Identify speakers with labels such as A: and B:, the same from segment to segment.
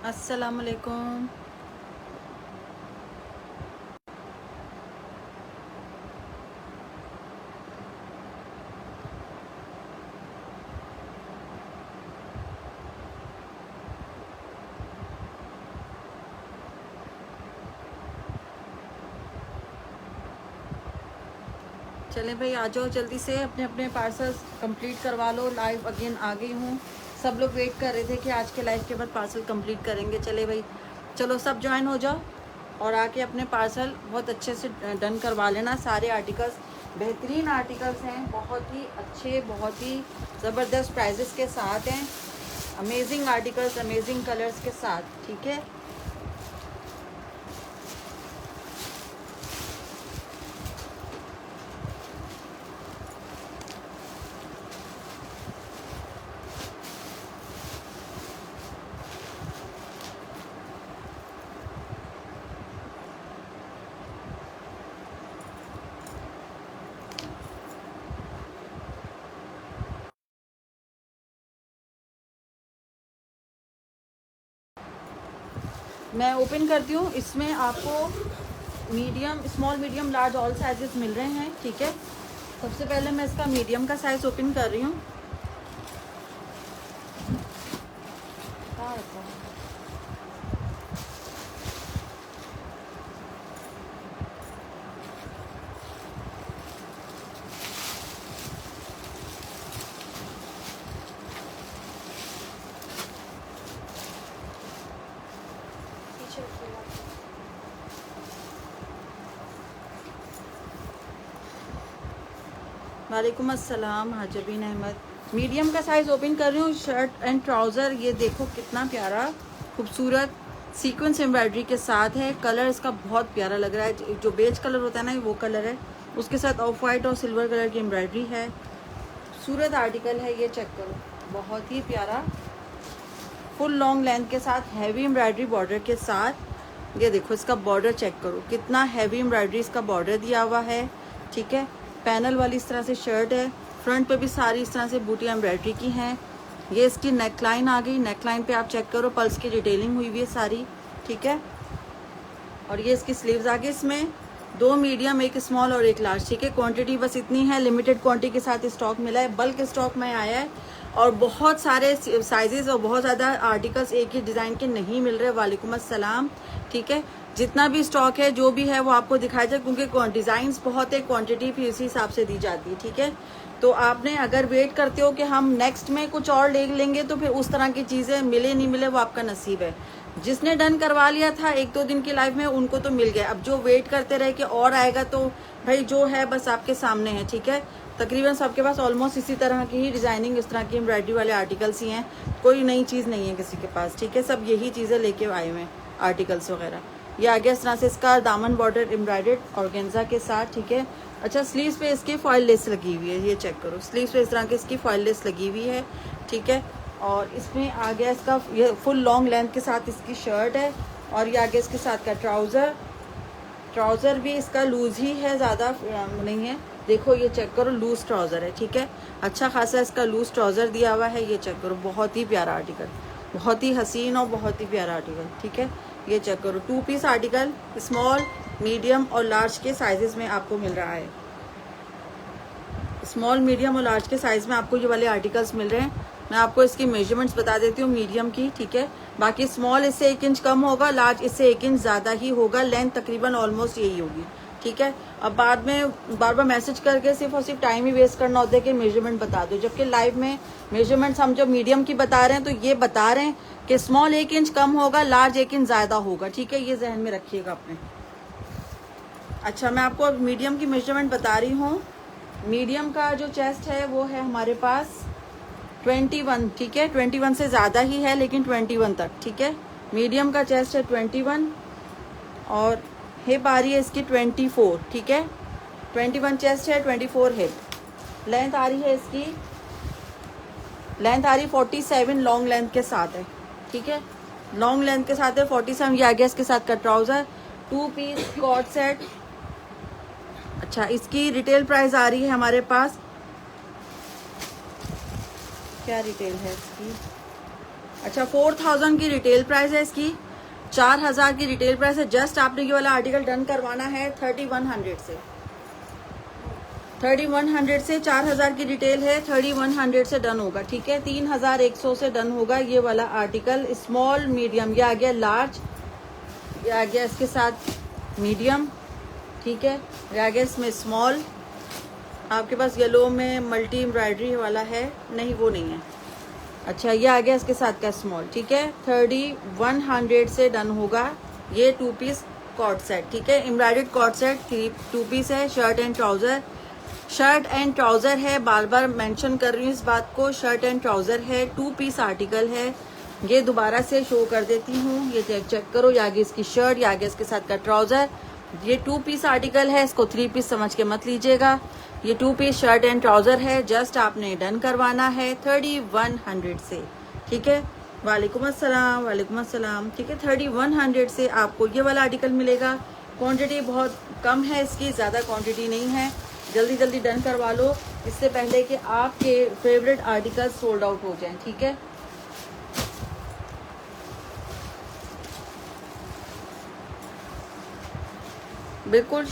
A: अस्सलामुअलैकुम। चलें भाई, आ जाओ जल्दी से, अपने अपने पार्सल्स कंप्लीट करवा लो। लाइव अगेन आ गई हूँ। सब लोग वेट कर रहे थे कि आज के लाइव के बाद पार्सल कंप्लीट करेंगे। चले भाई, चलो सब ज्वाइन हो जाओ और आके अपने पार्सल बहुत अच्छे से डन करवा लेना। सारे आर्टिकल्स बेहतरीन आर्टिकल्स हैं, बहुत ही अच्छे, बहुत ही ज़बरदस्त प्राइजेस के साथ हैं। अमेजिंग आर्टिकल्स, अमेजिंग कलर्स के साथ, ठीक है। मैं ओपन करती हूँ। इसमें आपको medium, small, medium, large all sizes मिल रहे हैं, ठीक है। सबसे पहले मैं इसका मीडियम का साइज़ ओपन कर रही हूँ। वालेकुम अस्सलाम हाजबीन अहमद। मीडियम का साइज़ ओपन कर रही हूँ। शर्ट एंड ट्राउज़र, ये देखो कितना प्यारा खूबसूरत सीक्वेंस एम्ब्रॉयडरी के साथ है। कलर इसका बहुत प्यारा लग रहा है। जो बेज कलर होता है ना, वो कलर है। उसके साथ ऑफ वाइट और सिल्वर कलर की एम्ब्रॉयडरी है। खूबसूरत आर्टिकल है, ये चेक करो, बहुत ही प्यारा। फुल लॉन्ग लेंथ के साथ हैवी एम्ब्रॉयडरी बॉर्डर के साथ। ये देखो इसका बॉर्डर चेक करो, कितना हैवी एम्ब्रॉयडरी इसका बॉर्डर दिया हुआ है, ठीक है। पैनल वाली इस तरह से शर्ट है। फ्रंट पे भी सारी इस तरह से बूटियाँ एम्ब्रॉयडरी की हैं। ये इसकी नेक लाइन आ गई। नेक लाइन पे आप चेक करो, पल्स की डिटेलिंग हुई हुई है सारी, ठीक है। और ये इसकी स्लीव्स आ गई। इसमें 2 मीडियम, 1 स्मॉल और 1 लार्ज, ठीक है। क्वांटिटी बस इतनी है, लिमिटेड क्वांटिटी के साथ स्टॉक मिला है। बल्क स्टॉक में आया है और बहुत सारे साइजेस और बहुत ज़्यादा आर्टिकल्स एक ही डिज़ाइन के नहीं मिल रहे। वालेकुम अस्सलाम, ठीक है। जितना भी स्टॉक है, जो भी है, वो आपको दिखाया जाए, क्योंकि डिज़ाइंस बहुत है, क्वांटिटी फिर उसी हिसाब से दी जाती है, ठीक है। तो आपने अगर वेट करते हो कि हम नेक्स्ट में कुछ और ले लेंगे, तो फिर उस तरह की चीज़ें मिले नहीं मिले वो आपका नसीब है। जिसने डन करवा लिया था 1-2 दिन की लाइफ में, उनको तो मिल गया। अब जो वेट करते रहे कि और आएगा, तो भाई जो है बस आपके सामने है, ठीक है। तकरीबन सबके पास ऑलमोस्ट इसी तरह की ही डिज़ाइनिंग, इस तरह की एम्ब्रॉयडरी वाले आर्टिकल्स ही हैं। कोई नई चीज़ नहीं है किसी के पास, ठीक है। सब यही चीज़ें लेके आए हुए हैं, आर्टिकल्स वगैरह। ये आगे इस तरह से इसका दामन बॉर्डर एम्ब्रॉयडर्ड ऑर्गेन्जा के साथ, ठीक है। अच्छा, स्लीव्स पे इसकी फॉइल लेस लगी हुई है, ये चेक करो। स्लीव्स पे इस तरह की इसकी फॉइल लेस लगी हुई है, ठीक है। और इसमें आ गया इसका, ये फुल लॉन्ग लेंथ के साथ इसकी शर्ट है। और ये आगे इसके साथ का ट्राउज़र। ट्राउज़र भी इसका लूज़ ही है, ज़्यादा नहीं है। देखो ये चेक करो, लूज़ ट्राउज़र है, ठीक है। अच्छा खासा इसका लूज़ ट्राउज़र दिया हुआ है। ये चेक करो, बहुत ही प्यारा आर्टिकल, बहुत ही हसीन और बहुत ही प्यारा आर्टिकल, ठीक है। ये चेक करो, 2 पीस आर्टिकल स्मॉल, मीडियम और लार्ज के साइजेस में आपको मिल रहा है। स्मॉल, मीडियम और लार्ज के साइज़ में आपको ये वाले आर्टिकल्स मिल रहे हैं। मैं आपको इसकी मेजरमेंट्स बता देती हूँ मीडियम की, ठीक है। बाकी स्मॉल इससे 1 इंच कम होगा, लार्ज इससे 1 इंच ज़्यादा ही होगा। लेंथ तकरीबन ऑलमोस्ट यही होगी, ठीक है। अब बाद में बार बार मैसेज करके सिर्फ और सिर्फ टाइम ही वेस्ट करना होता है कि मेजरमेंट बता दो, जबकि लाइव में मेजरमेंट्स हम जो मीडियम की बता रहे हैं, तो ये बता रहे हैं कि स्मॉल 1 इंच कम होगा, लार्ज 1 इंच ज़्यादा होगा, ठीक है। ये जहन में रखिएगा अपने। अच्छा, मैं आपको अब मीडियम की मेजरमेंट बता रही हूँ। मीडियम का जो चेस्ट है वो है हमारे पास 21, ठीक है। 21 से ज़्यादा ही है, लेकिन 21 तक, ठीक है। मीडियम का चेस्ट है 21 और हिप आ रही है इसकी 24, ठीक है। 21 चेस्ट है, 24 हिप। लेंथ आ रही है इसकी, लेंथ आ रही 47 लॉन्ग लेंथ के साथ है, ठीक है। लॉन्ग लेंथ के साथ है 47। ये आ गया इसके साथ का ट्राउज़र, 2 पीस कॉर्ड सेट। अच्छा, इसकी रिटेल प्राइस आ रही है हमारे पास, क्या रिटेल है इसकी, अच्छा 4000 की रिटेल प्राइस है इसकी, 4000 की रिटेल प्राइस है। जस्ट आपने ये वाला आर्टिकल डन करवाना है 3100 से, 3100 से 4000 की रिटेल है, 3100 से डन होगा, ठीक है। 3100 से डन होगा ये वाला आर्टिकल। स्मॉल मीडियम, ये आ गया लार्ज, ये आ गया इसके साथ मीडियम, ठीक है। ये आ गया इसमें स्मॉल। आपके पास येलो में मल्टी एम्ब्रॉयडरी वाला है, नहीं वो नहीं है। अच्छा ये आ गया इसके साथ का स्मॉल, ठीक है। 3100 से डन होगा ये 2 पीस कॉर्ड सेट, ठीक है। एम्ब्रॉयडर्ड कॉर्ड सेट 2 पीस है, shirt and trouser, shirt and trouser है। बार बार मेंशन कर रही हूँ इस बात को, शर्ट एंड ट्राउजर है, 2 पीस आर्टिकल है। ये दोबारा से शो कर देती हूँ, ये चेक करो। ये आगे इसकी शर्ट, ये आगे इसके साथ का ट्राउजर। ये 2 पीस आर्टिकल है, इसको 3 पीस समझ के मत लीजिएगा। ये 2 पीस शर्ट एंड ट्राउजर है। जस्ट आपने डन करवाना है 3100 से, ठीक है। वालेकुम अस्सलाम, वालेकुम अस्सलाम, ठीक है। 3100 से आपको ये वाला आर्टिकल मिलेगा। क्वांटिटी बहुत कम है इसकी, ज़्यादा क्वांटिटी नहीं है। जल्दी जल्दी डन करवा लो इससे पहले कि आपके फेवरेट आर्टिकल सोल्ड आउट हो जाएं, ठीक है। बिल्कुल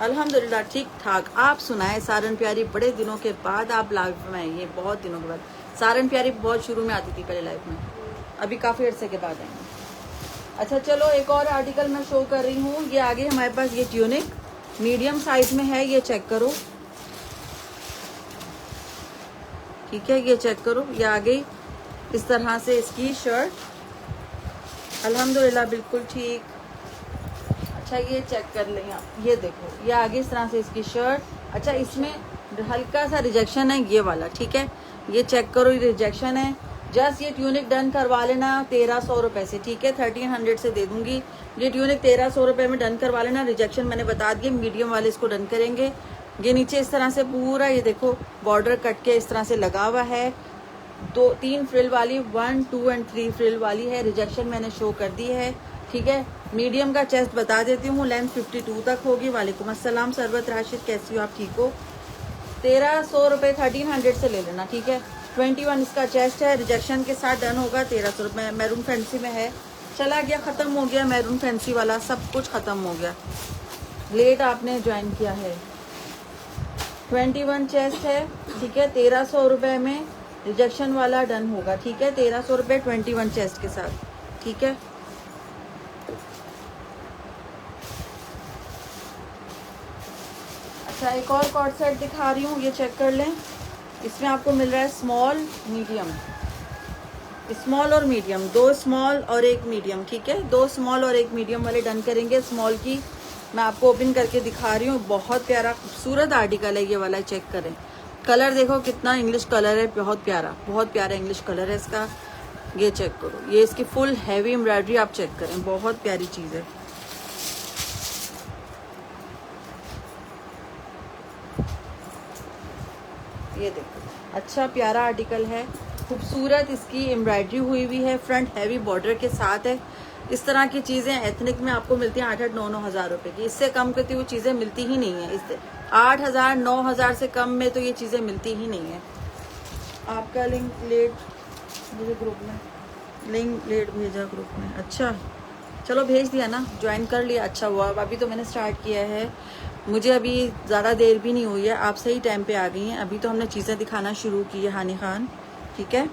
A: अल्हम्दुलिल्लाह ठीक ठाक। आप सुनाए सारन प्यारी, बड़े दिनों के बाद आप लाइव में आई है, बहुत दिनों के बाद। सारन प्यारी बहुत शुरू में आती थी पहले लाइव में, अभी काफ़ी अरसे के बाद आई। अच्छा चलो एक और आर्टिकल मैं शो कर रही हूँ। ये आगे हमारे पास ये ट्यूनिक मीडियम साइज में है, ये चेक करो, ठीक है। ये चेक करो, ये आ गई इस तरह से इसकी शर्ट, अल्हम्दुलिल्लाह बिल्कुल ठीक। अच्छा ये चेक कर लें आप, ये देखो ये आगे इस तरह से इसकी शर्ट। अच्छा इसमें हल्का सा रिजेक्शन है ये वाला, ठीक है। ये चेक करो, ये रिजेक्शन है। जस्ट ये ट्यूनिक डन करवा लेना 1300 रुपये से, ठीक है। 1300 से दे दूंगी ये ट्यूनिक, 1300 रुपये में डन करवा लेना। रिजेक्शन मैंने बता दिए, मीडियम वाले इसको डन करेंगे। ये नीचे इस तरह से पूरा ये देखो बॉर्डर कट के इस तरह से लगा हुआ है। 3 फ्रिल वाली, 1, 2 एंड 3 फ्रिल वाली है। रिजेक्शन मैंने शो कर दी है, ठीक है। मीडियम का चेस्ट बता देती हूँ, लेंथ 52 तक होगी। वालेकुम अस्सलाम सरबत राशिद, कैसी हो आप, ठीक हो। 1300 रुपये 1300 से ले लेना, ठीक है। 21 इसका चेस्ट है, रिजेक्शन के साथ डन होगा 1300 रुपये। मैरून फैंसी में है, चला गया, ख़त्म हो गया मैरून फैंसी वाला, सब कुछ ख़त्म हो गया। लेट आपने ज्वाइन किया है। 21 चेस्ट है, ठीक है। 1300 रुपये में रिजेक्शन वाला डन होगा, ठीक है। 1300 रुपये 21 चेस्ट के साथ, ठीक है। अच्छा एक और कॉर्ड सेट दिखा रही हूँ, ये चेक कर लें। इसमें आपको मिल रहा है स्मॉल मीडियम, स्मॉल और मीडियम, 2 स्मॉल और 1 मीडियम, ठीक है। 2 स्मॉल और 1 मीडियम वाले डन करेंगे। स्मॉल की मैं आपको ओपन करके दिखा रही हूँ, बहुत प्यारा खूबसूरत आर्टिकल है ये वाला, चेक करें। कलर देखो कितना इंग्लिश कलर है, बहुत प्यारा, बहुत प्यारा इंग्लिश कलर है इसका। ये चेक करो, ये इसकी फुल हैवी एम्ब्रॉयडरी आप चेक करें, बहुत प्यारी चीज़ है। ये देखो अच्छा प्यारा आर्टिकल है, खूबसूरत इसकी एम्ब्रॉयडरी हुई हुई है, फ्रंट हैवी बॉर्डर के साथ है। इस तरह की चीज़ें एथनिक में आपको मिलती हैं 8-8, 9-9 हज़ार रुपये की। इससे कम करती हुई चीज़ें मिलती ही नहीं है। इससे 8,000, 9,000 से कम में तो ये चीज़ें मिलती ही नहीं है। आपका लिंक लेट मुझे ग्रुप में, लिंक लेट भेजा ग्रुप में, अच्छा चलो भेज दिया ना, ज्वाइन कर लिया, अच्छा हुआ। अभी तो मैंने स्टार्ट किया है, मुझे अभी ज़्यादा देर भी नहीं हुई है, आप सही टाइम पे आ गई हैं। अभी तो हमने चीज़ें दिखाना शुरू की है हानी खान, ठीक है।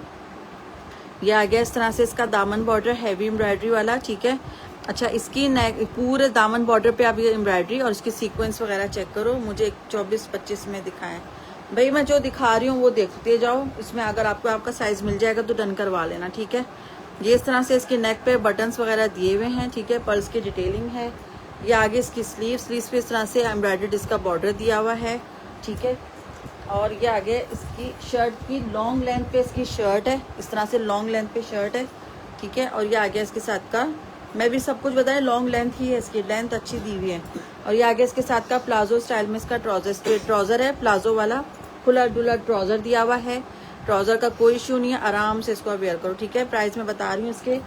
A: ये आ गया इस तरह से इसका दामन बॉर्डर हैवी एम्ब्रॉयडरी वाला, ठीक है। अच्छा इसकी नेक पूरे दामन बॉर्डर पे आप ये एम्ब्रॉयडरी और इसकी सीक्वेंस वगैरह चेक करो। मुझे 24-25 में दिखाएं भाई, मैं जो दिखा रही हूँ वो देखते जाओ। इसमें अगर आपको आपका साइज़ मिल जाएगा तो डन करवा लेना, ठीक है। ये इस तरह से इसके नेक पे बटन्स वगैरह दिए हुए हैं, ठीक है। पर्ल्स की डिटेलिंग है। ये आगे इसकी स्लीव्स पे इस तरह से एम्ब्रॉयडर्ड इसका बॉर्डर दिया हुआ है, ठीक है। और ये आगे इसकी शर्ट की लॉन्ग लेंथ पे इसकी शर्ट है, इस तरह से लॉन्ग लेंथ पे शर्ट है, ठीक है। और ये आगे इसके साथ का, मैं भी सब कुछ बताएं, लॉन्ग लेंथ ही है इसकी, लेंथ अच्छी दी हुई है। और ये आगे इसके साथ का प्लाजो स्टाइल में इसका ट्राउजर, स्ट्रेट ट्राउजर है, प्लाजो वाला खुला डुला ट्राउजर दिया हुआ है। ट्राउजर का कोई इशू नहीं है, आराम से इसको वेयर करो, ठीक है। प्राइस मैं बता रही हूँ इसके,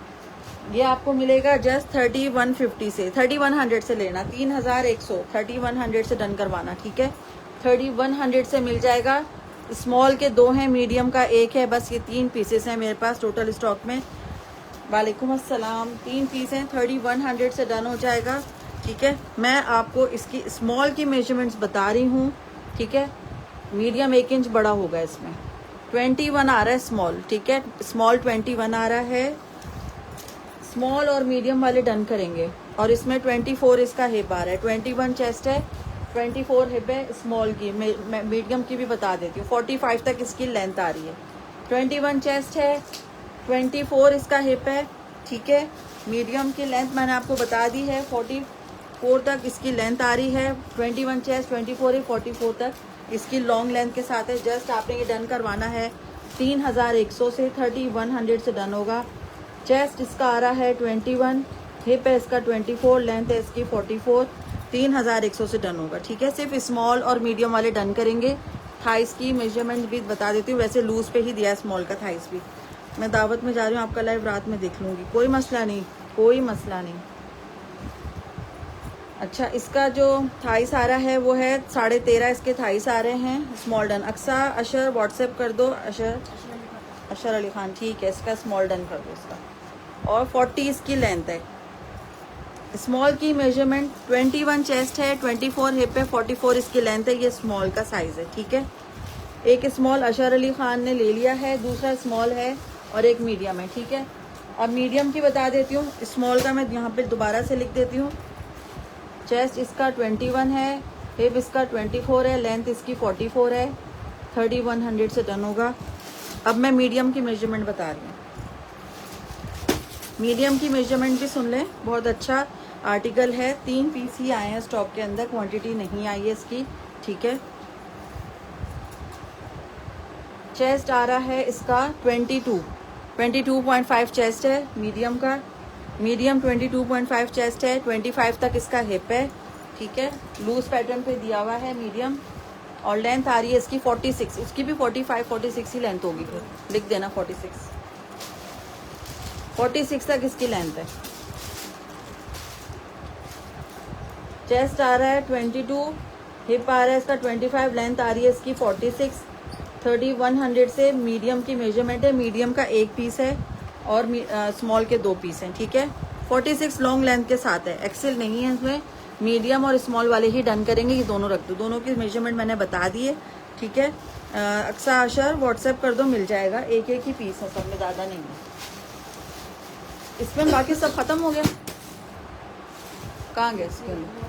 A: ये आपको मिलेगा जस्ट 3150 से, 3100 से लेना, 3100, 3100 से डन करवाना, ठीक है। 3100 से मिल जाएगा। स्मॉल के 2 हैं, मीडियम का 1 है, बस ये 3 पीसेस हैं मेरे पास टोटल स्टॉक में। वालेकुम अस्सलाम। 3 पीस हैं, 3100 से डन हो जाएगा। ठीक है, मैं आपको इसकी स्मॉल की मेजरमेंट्स बता रही हूँ। ठीक है, मीडियम 1 इंच बड़ा होगा, इसमें 21 आ रहा है स्मॉल। ठीक है, स्मॉल 21 आ रहा है। स्मॉल और मीडियम वाले डन करेंगे। और इसमें 24 इसका हिप आ रहा है। 21 चेस्ट है, 24 हिप है स्मॉल की। मैं मीडियम की भी बता देती हूँ। 45 तक इसकी लेंथ आ रही है। 21 चेस्ट है, 24 इसका हिप है। ठीक है, मीडियम की लेंथ मैंने आपको बता दी है। 44 तक इसकी लेंथ आ रही है। 21 चेस्ट, 24 हिप, 44 तक इसकी लॉन्ग लेंथ के साथ है। जस्ट आपने ये डन करवाना है 3100 से। 3100 से डन होगा। चेस्ट इसका आ रहा है 21, हिप है इसका 24, लेंथ है इसकी 44। 3100 से डन होगा। ठीक है, सिर्फ स्मॉल और मीडियम वाले डन करेंगे। थाइस की मेजरमेंट भी बता देती हूँ। वैसे लूज पे ही दिया है स्मॉल का थाइस भी। मैं दावत में जा रही हूँ, आपका लाइव रात में देख लूँगी, कोई मसला नहीं, कोई मसला नहीं। अच्छा, इसका जो थाइस आ रहा है वो है 13.5 इसके थाइस आ रहे हैं स्मॉल डन। अक्सा अशर व्हाट्सएप कर दो। अशर अली खान, ठीक है, इसका स्मॉल डन कर दो इसका। और 40 इसकी लेंथ है। स्मॉल की मेजरमेंट 21 चेस्ट है, 24 हिप है, 44 इसकी लेंथ है। ये स्मॉल का साइज़ है। ठीक है, एक स्मॉल अशर अली खान ने ले लिया है, दूसरा स्मॉल है और एक मीडियम है। ठीक है, अब मीडियम की बता देती हूँ। स्मॉल का मैं यहाँ पे दोबारा से लिख देती हूँ। चेस्ट इसका 21 है, हिप इसका 24 है, लेंथ इसकी 44 है। 3100 से डन होगा। अब मैं मीडियम की मेजरमेंट बता रही हूँ। मीडियम की मेजरमेंट भी सुन लें, बहुत अच्छा आर्टिकल है। 3 पीस ही आए हैं स्टॉक के अंदर, क्वांटिटी नहीं आई है इसकी। ठीक है, चेस्ट आ रहा है इसका 22.5 चेस्ट है मीडियम का। मीडियम 22.5 चेस्ट है, 25 तक इसका हिप है। ठीक है, लूज पैटर्न पे दिया हुआ है मीडियम। और लेंथ आ रही है इसकी 46, उसकी भी 45-46 ही लेंथ होगी, फिर लिख देना 46 तक इसकी लेंथ है। चेस्ट आ रहा है 22, हिप आ रहा है इसका 25, लेंथ आ रही है इसकी 46। 3100 से मीडियम की मेजरमेंट है। मीडियम का 1 पीस है और स्मॉल के 2 पीस हैं। ठीक है, 46 लॉन्ग लेंथ के साथ है, एक्सेल नहीं है इसमें। मीडियम और स्मॉल वाले ही डन करेंगे। ये दोनों रख दो, दोनों की मेजरमेंट मैंने बता दी है। ठीक है, अक्सा अशर व्हाट्सएप कर दो, मिल जाएगा। एक ही पीस है सब में, ज़्यादा नहीं है इसमें। बाकी सब ख़त्म हो गया। कहाँ गया इसके अंदर,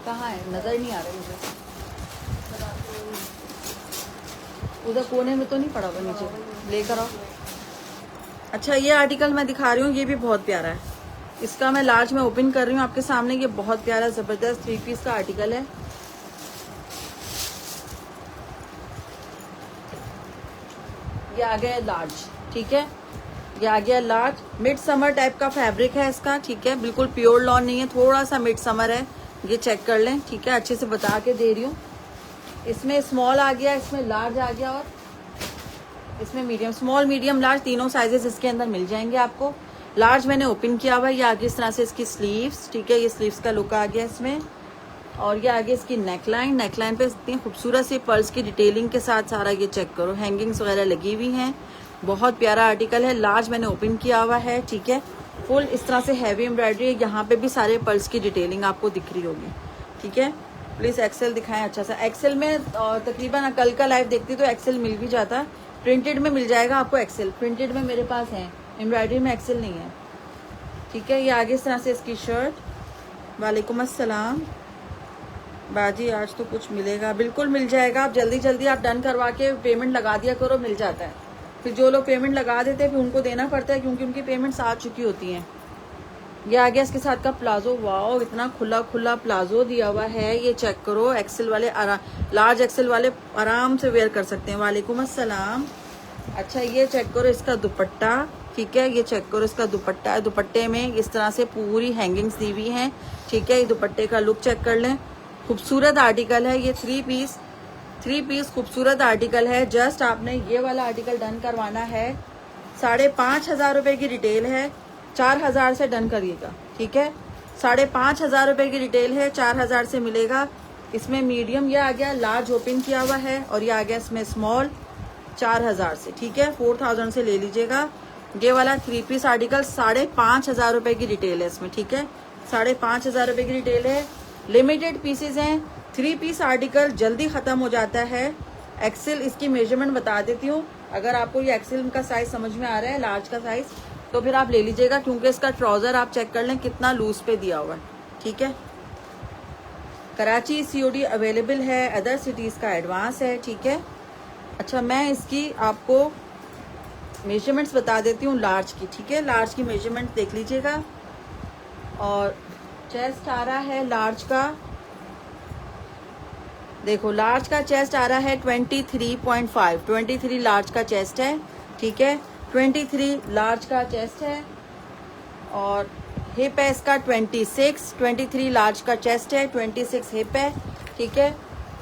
A: कहाँ है, नज़र नहीं आ रहा मुझे। उधर कोने में तो नहीं पड़ा हुआ, नीचे लेकर आओ। अच्छा, ये आर्टिकल मैं दिखा रही हूँ, ये भी बहुत प्यारा है। इसका मैं लार्ज में ओपन कर रही हूँ आपके सामने। ये बहुत प्यारा ज़बरदस्त 3 पीस का आर्टिकल है। ये आ गया लार्ज। ठीक है, ये आ गया लार्ज। मिड समर टाइप का फैब्रिक है इसका। ठीक है, बिल्कुल प्योर लॉन नहीं है, थोड़ा सा मिड समर है। ये चेक कर लें। ठीक है, अच्छे से बता के दे रही हूँ। इसमें स्मॉल आ गया, इसमें लार्ज आ गया और इसमें मीडियम। स्मॉल, मीडियम, लार्ज तीनों साइजेस इसके अंदर मिल जाएंगे आपको। लार्ज मैंने ओपन किया हुआ है। ये आगे इस तरह से इसकी स्लीव्स। ठीक है, ये स्लीव्स का लुक आ गया इसमें। और ये आगे इसकी नेकलाइन। नेकलाइन पे इतनी खूबसूरत सी पर्ल्स की डिटेलिंग के साथ सारा ये चेक करो, हैंगिंग्स वगैरह लगी हुई हैं। बहुत प्यारा आर्टिकल है। लार्ज मैंने ओपन किया हुआ है। ठीक है, फुल इस तरह से हैवी एम्ब्रॉयडरी है। यहाँ पे भी सारे पर्ल्स की डिटेलिंग आपको दिख रही होगी। ठीक है, प्लीज़ एक्सेल दिखाएं अच्छा सा। एक्सेल में तकरीबन कल का लाइव देखती तो एक्सेल मिल भी जाता। प्रिंटेड में मिल जाएगा आपको एक्सेल। प्रिंटेड में मेरे पास है, एम्ब्रॉयडरी में एक्सेल नहीं है। ठीक है, ये आगे इस तरह से इसकी शर्ट। वालेकुम अस्सलाम बाजी, आज तो कुछ मिलेगा, बिल्कुल मिल जाएगा। आप जल्दी जल्दी आप डन करवा के पेमेंट लगा दिया करो, मिल जाता है। फिर जो लोग पेमेंट लगा देते हैं फिर उनको देना पड़ता है, क्योंकि उनकी पेमेंट्स आ चुकी होती हैं। ये आ गया इसके साथ का प्लाजो। वाओ, इतना खुला खुला प्लाजो दिया हुआ है। ये चेक करो, एक्सेल वाले लार्ज एक्सेल वाले आराम से वेयर कर सकते हैं। वालेकुम अस्सलाम। अच्छा, ये चेक करो इसका दुपट्टा। ठीक है, ये चेक करो इसका दुपट्टा है। दुपट्टे में इस तरह से पूरी हैंगिंग्स दी हुई हैं। ठीक है, ये दुपट्टे का लुक चेक कर लें। खूबसूरत आर्टिकल है ये। 3 पीस खूबसूरत आर्टिकल है। जस्ट आपने ये वाला आर्टिकल डन करवाना है। 5,500 रुपये की रिटेल है, 4,000 से डन करिएगा। ठीक है, 5,500 रुपये की रिटेल है, 4,000 से मिलेगा। इसमें मीडियम ये आ गया, लार्ज ओपन किया हुआ है, और ये आ गया इसमें स्मॉल 4,000 से। ठीक है, 4,000 से ले लीजिएगा। ये वाला 3 पीस आर्टिकल 5,500 रुपए की रिटेल है इसमें, ठीक है। 5,500 रुपए की रिटेल है, लिमिटेड पीसेज हैं। 3 पीस आर्टिकल जल्दी खत्म हो जाता है। एक्सेल इसकी मेजरमेंट बता देती हूँ, अगर आपको ये एक्सेल का साइज समझ में आ रहा है, लार्ज का साइज, तो फिर आप ले लीजिएगा, क्योंकि इसका ट्राउजर आप चेक कर लें कितना लूज पे दिया हुआ है, ठीक है। कराची COD अवेलेबल है, अदर सिटीज़ का एडवांस है, ठीक है। अच्छा, मैं इसकी आपको मेजरमेंट्स बता देती हूँ लार्ज की, ठीक है। लार्ज की मेजरमेंट देख लीजिएगा। और चेस्ट आ रहा है लार्ज का, देखो लार्ज का चेस्ट आ रहा है 23.5, 23 लार्ज का चेस्ट है, ठीक है। 23 लार्ज का चेस्ट है। और हिप है इसका 26, 23 लार्ज का चेस्ट है, 26 हिप है, ठीक है।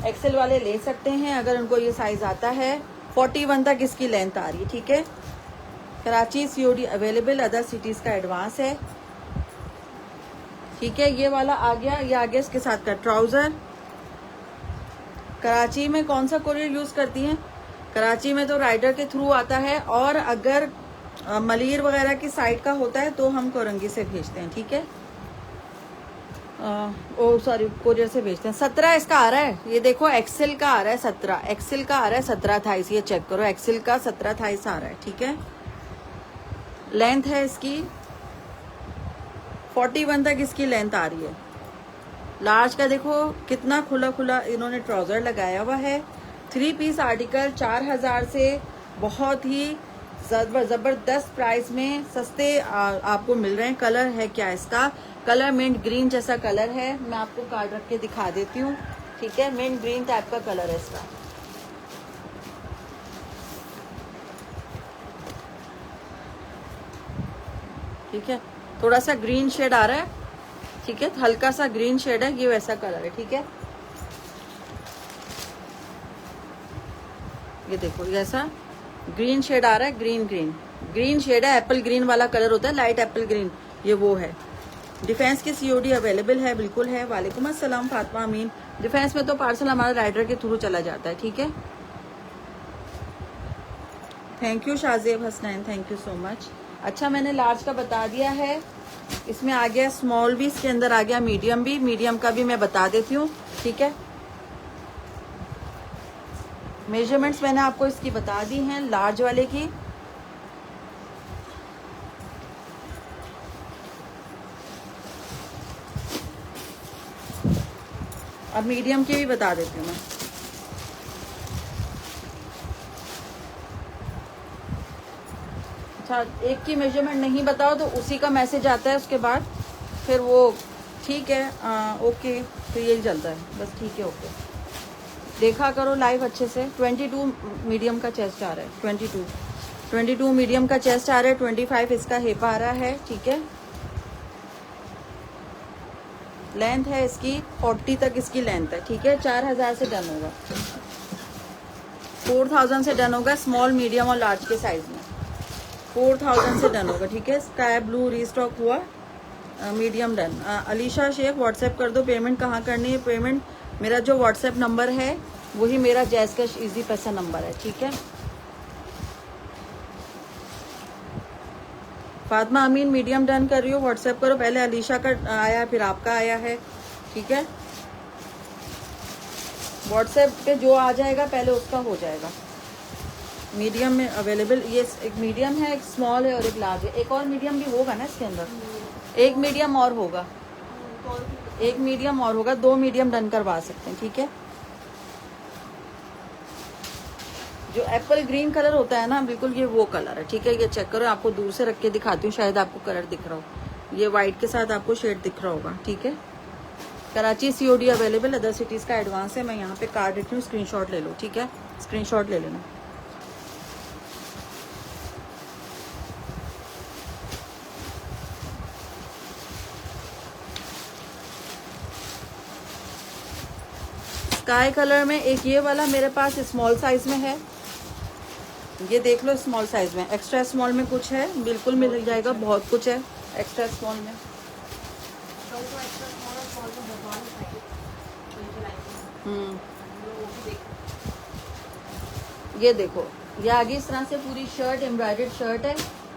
A: एक्सेल वाले ले सकते हैं अगर उनको ये साइज आता है। 41 तक इसकी लेंथ आ रही है, ठीक है। Karachi COD available, other cities का एडवांस है, ठीक है। ये वाला आ गया, ये आ गया इसके साथ का ट्राउज़र। कराची में कौन सा कोरियर यूज़ करती हैं? कराची में तो राइडर के थ्रू आता है, और अगर मलीर वगैरह की साइड का होता है तो हम कोरंगी से भेजते हैं, ठीक है। ओ सॉरी, कोरियर से भेजते हैं। 17 इसका आ रहा है, ये देखो एक्सेल का आ रहा है 17, एक्सेल का आ रहा है 17 थाइस, ये चेक करो, एक्सेल का 17 थाइस आ रहा है, ठीक है। लेंथ है इसकी 41 तक इसकी लेंथ आ रही है। लार्ज का देखो कितना खुला खुला इन्होंने ट्राउजर लगाया हुआ है। 3 पीस आर्टिकल 4,000 से बहुत ही जबरदस्त प्राइस में सस्ते आपको मिल रहे हैं। कलर है क्या इसका? कलर मिंट ग्रीन जैसा कलर है, मैं आपको कार्ड रख के दिखा देती हूँ, ठीक है। मिंट ग्रीन टाइप का कलर है इसका, ठीक है। थोड़ा सा ग्रीन शेड आ रहा है, ठीक है, हल्का सा ग्रीन शेड है, ये वैसा कलर है, ठीक है। ये देखो जैसा ग्रीन शेड आ रहा है, ग्रीन शेड है, एप्पल ग्रीन वाला कलर होता है, लाइट एप्पल ग्रीन, ये वो है। डिफेंस की COD अवेलेबल है, बिल्कुल है। वालेकुम अस्सलाम फातिमा अमीन। डिफेंस में तो पार्सल हमारा राइडर के थ्रू चला जाता है, ठीक है। Thank you Shahzeb Hasnain, thank you so much. अच्छा, मैंने लार्ज का बता दिया है, इसमें आ गया स्मॉल भी, इसके अंदर आ गया मीडियम भी। मीडियम का भी मैं बता देती हूँ, ठीक है। मेजरमेंट्स मैंने आपको इसकी बता दी हैं, लार्ज वाले की। अब मीडियम की भी बता देती हूँ मैं। अच्छा, एक की मेजरमेंट नहीं बताओ तो उसी का मैसेज आता है उसके बाद, फिर वो ठीक है, ओके, फिर यही चलता है बस, ठीक है, ओके। देखा करो लाइव अच्छे से। 22 मीडियम का चेस्ट आ रहा है, 22 मीडियम का चेस्ट आ रहा है, 25 इसका हिप आ रहा है, ठीक है। लेंथ है इसकी 40 तक इसकी लेंथ है, ठीक है। 4,000 से डन होगा, 4,000 से डन होगा स्मॉल, मीडियम और लार्ज के साइज में। 4,000 से डन होगा, ठीक है। स्काई ब्लू रीस्टॉक हुआ, medium done. Alisha Shaikh WhatsApp कर दो, पेमेंट कहाँ करनी है? पेमेंट मेरा जो व्हाट्सएप नंबर है वही मेरा जैज़कैश इजी पैसा नंबर है, ठीक है। फातिमा अमीन मीडियम डन कर रही हो, व्हाट्सएप करो। पहले अलीशा का आया, फिर आपका आया है, ठीक है। व्हाट्सएप पे जो आ जाएगा पहले उसका हो जाएगा। मीडियम में अवेलेबल, ये एक मीडियम है, एक स्मॉल है और एक लार्ज है। एक और मीडियम भी होगा ना इसके अंदर, एक मीडियम और होगा, एक मीडियम और होगा, 2 मीडियम डन करवा सकते हैं, ठीक है। जो एप्पल ग्रीन कलर होता है ना, बिल्कुल ये वो कलर है, ठीक है। ये चेक करो, आपको दूर से रख के दिखाती हूँ, शायद आपको कलर दिख रहा हो। ये वाइट के साथ आपको शेड दिख रहा होगा, ठीक है। Karachi COD available, other cities का एडवांस है। मैं यहाँ पे कार्ड देती हूँ, स्क्रीनशॉट ले लो, ठीक है, स्क्रीनशॉट ले लेना। स्काई कलर में एक ये वाला मेरे पास स्मॉल साइज में है, ये देख लो, स्मॉल साइज में। एक्स्ट्रा स्मॉल में कुछ है, बिल्कुल मिल जाएगा, बहुत कुछ है एक्स्ट्रा स्मॉल में। ये देखो, ये आगे इस तरह से पूरी शर्ट एम्ब्रॉयडर्ड शर्ट है,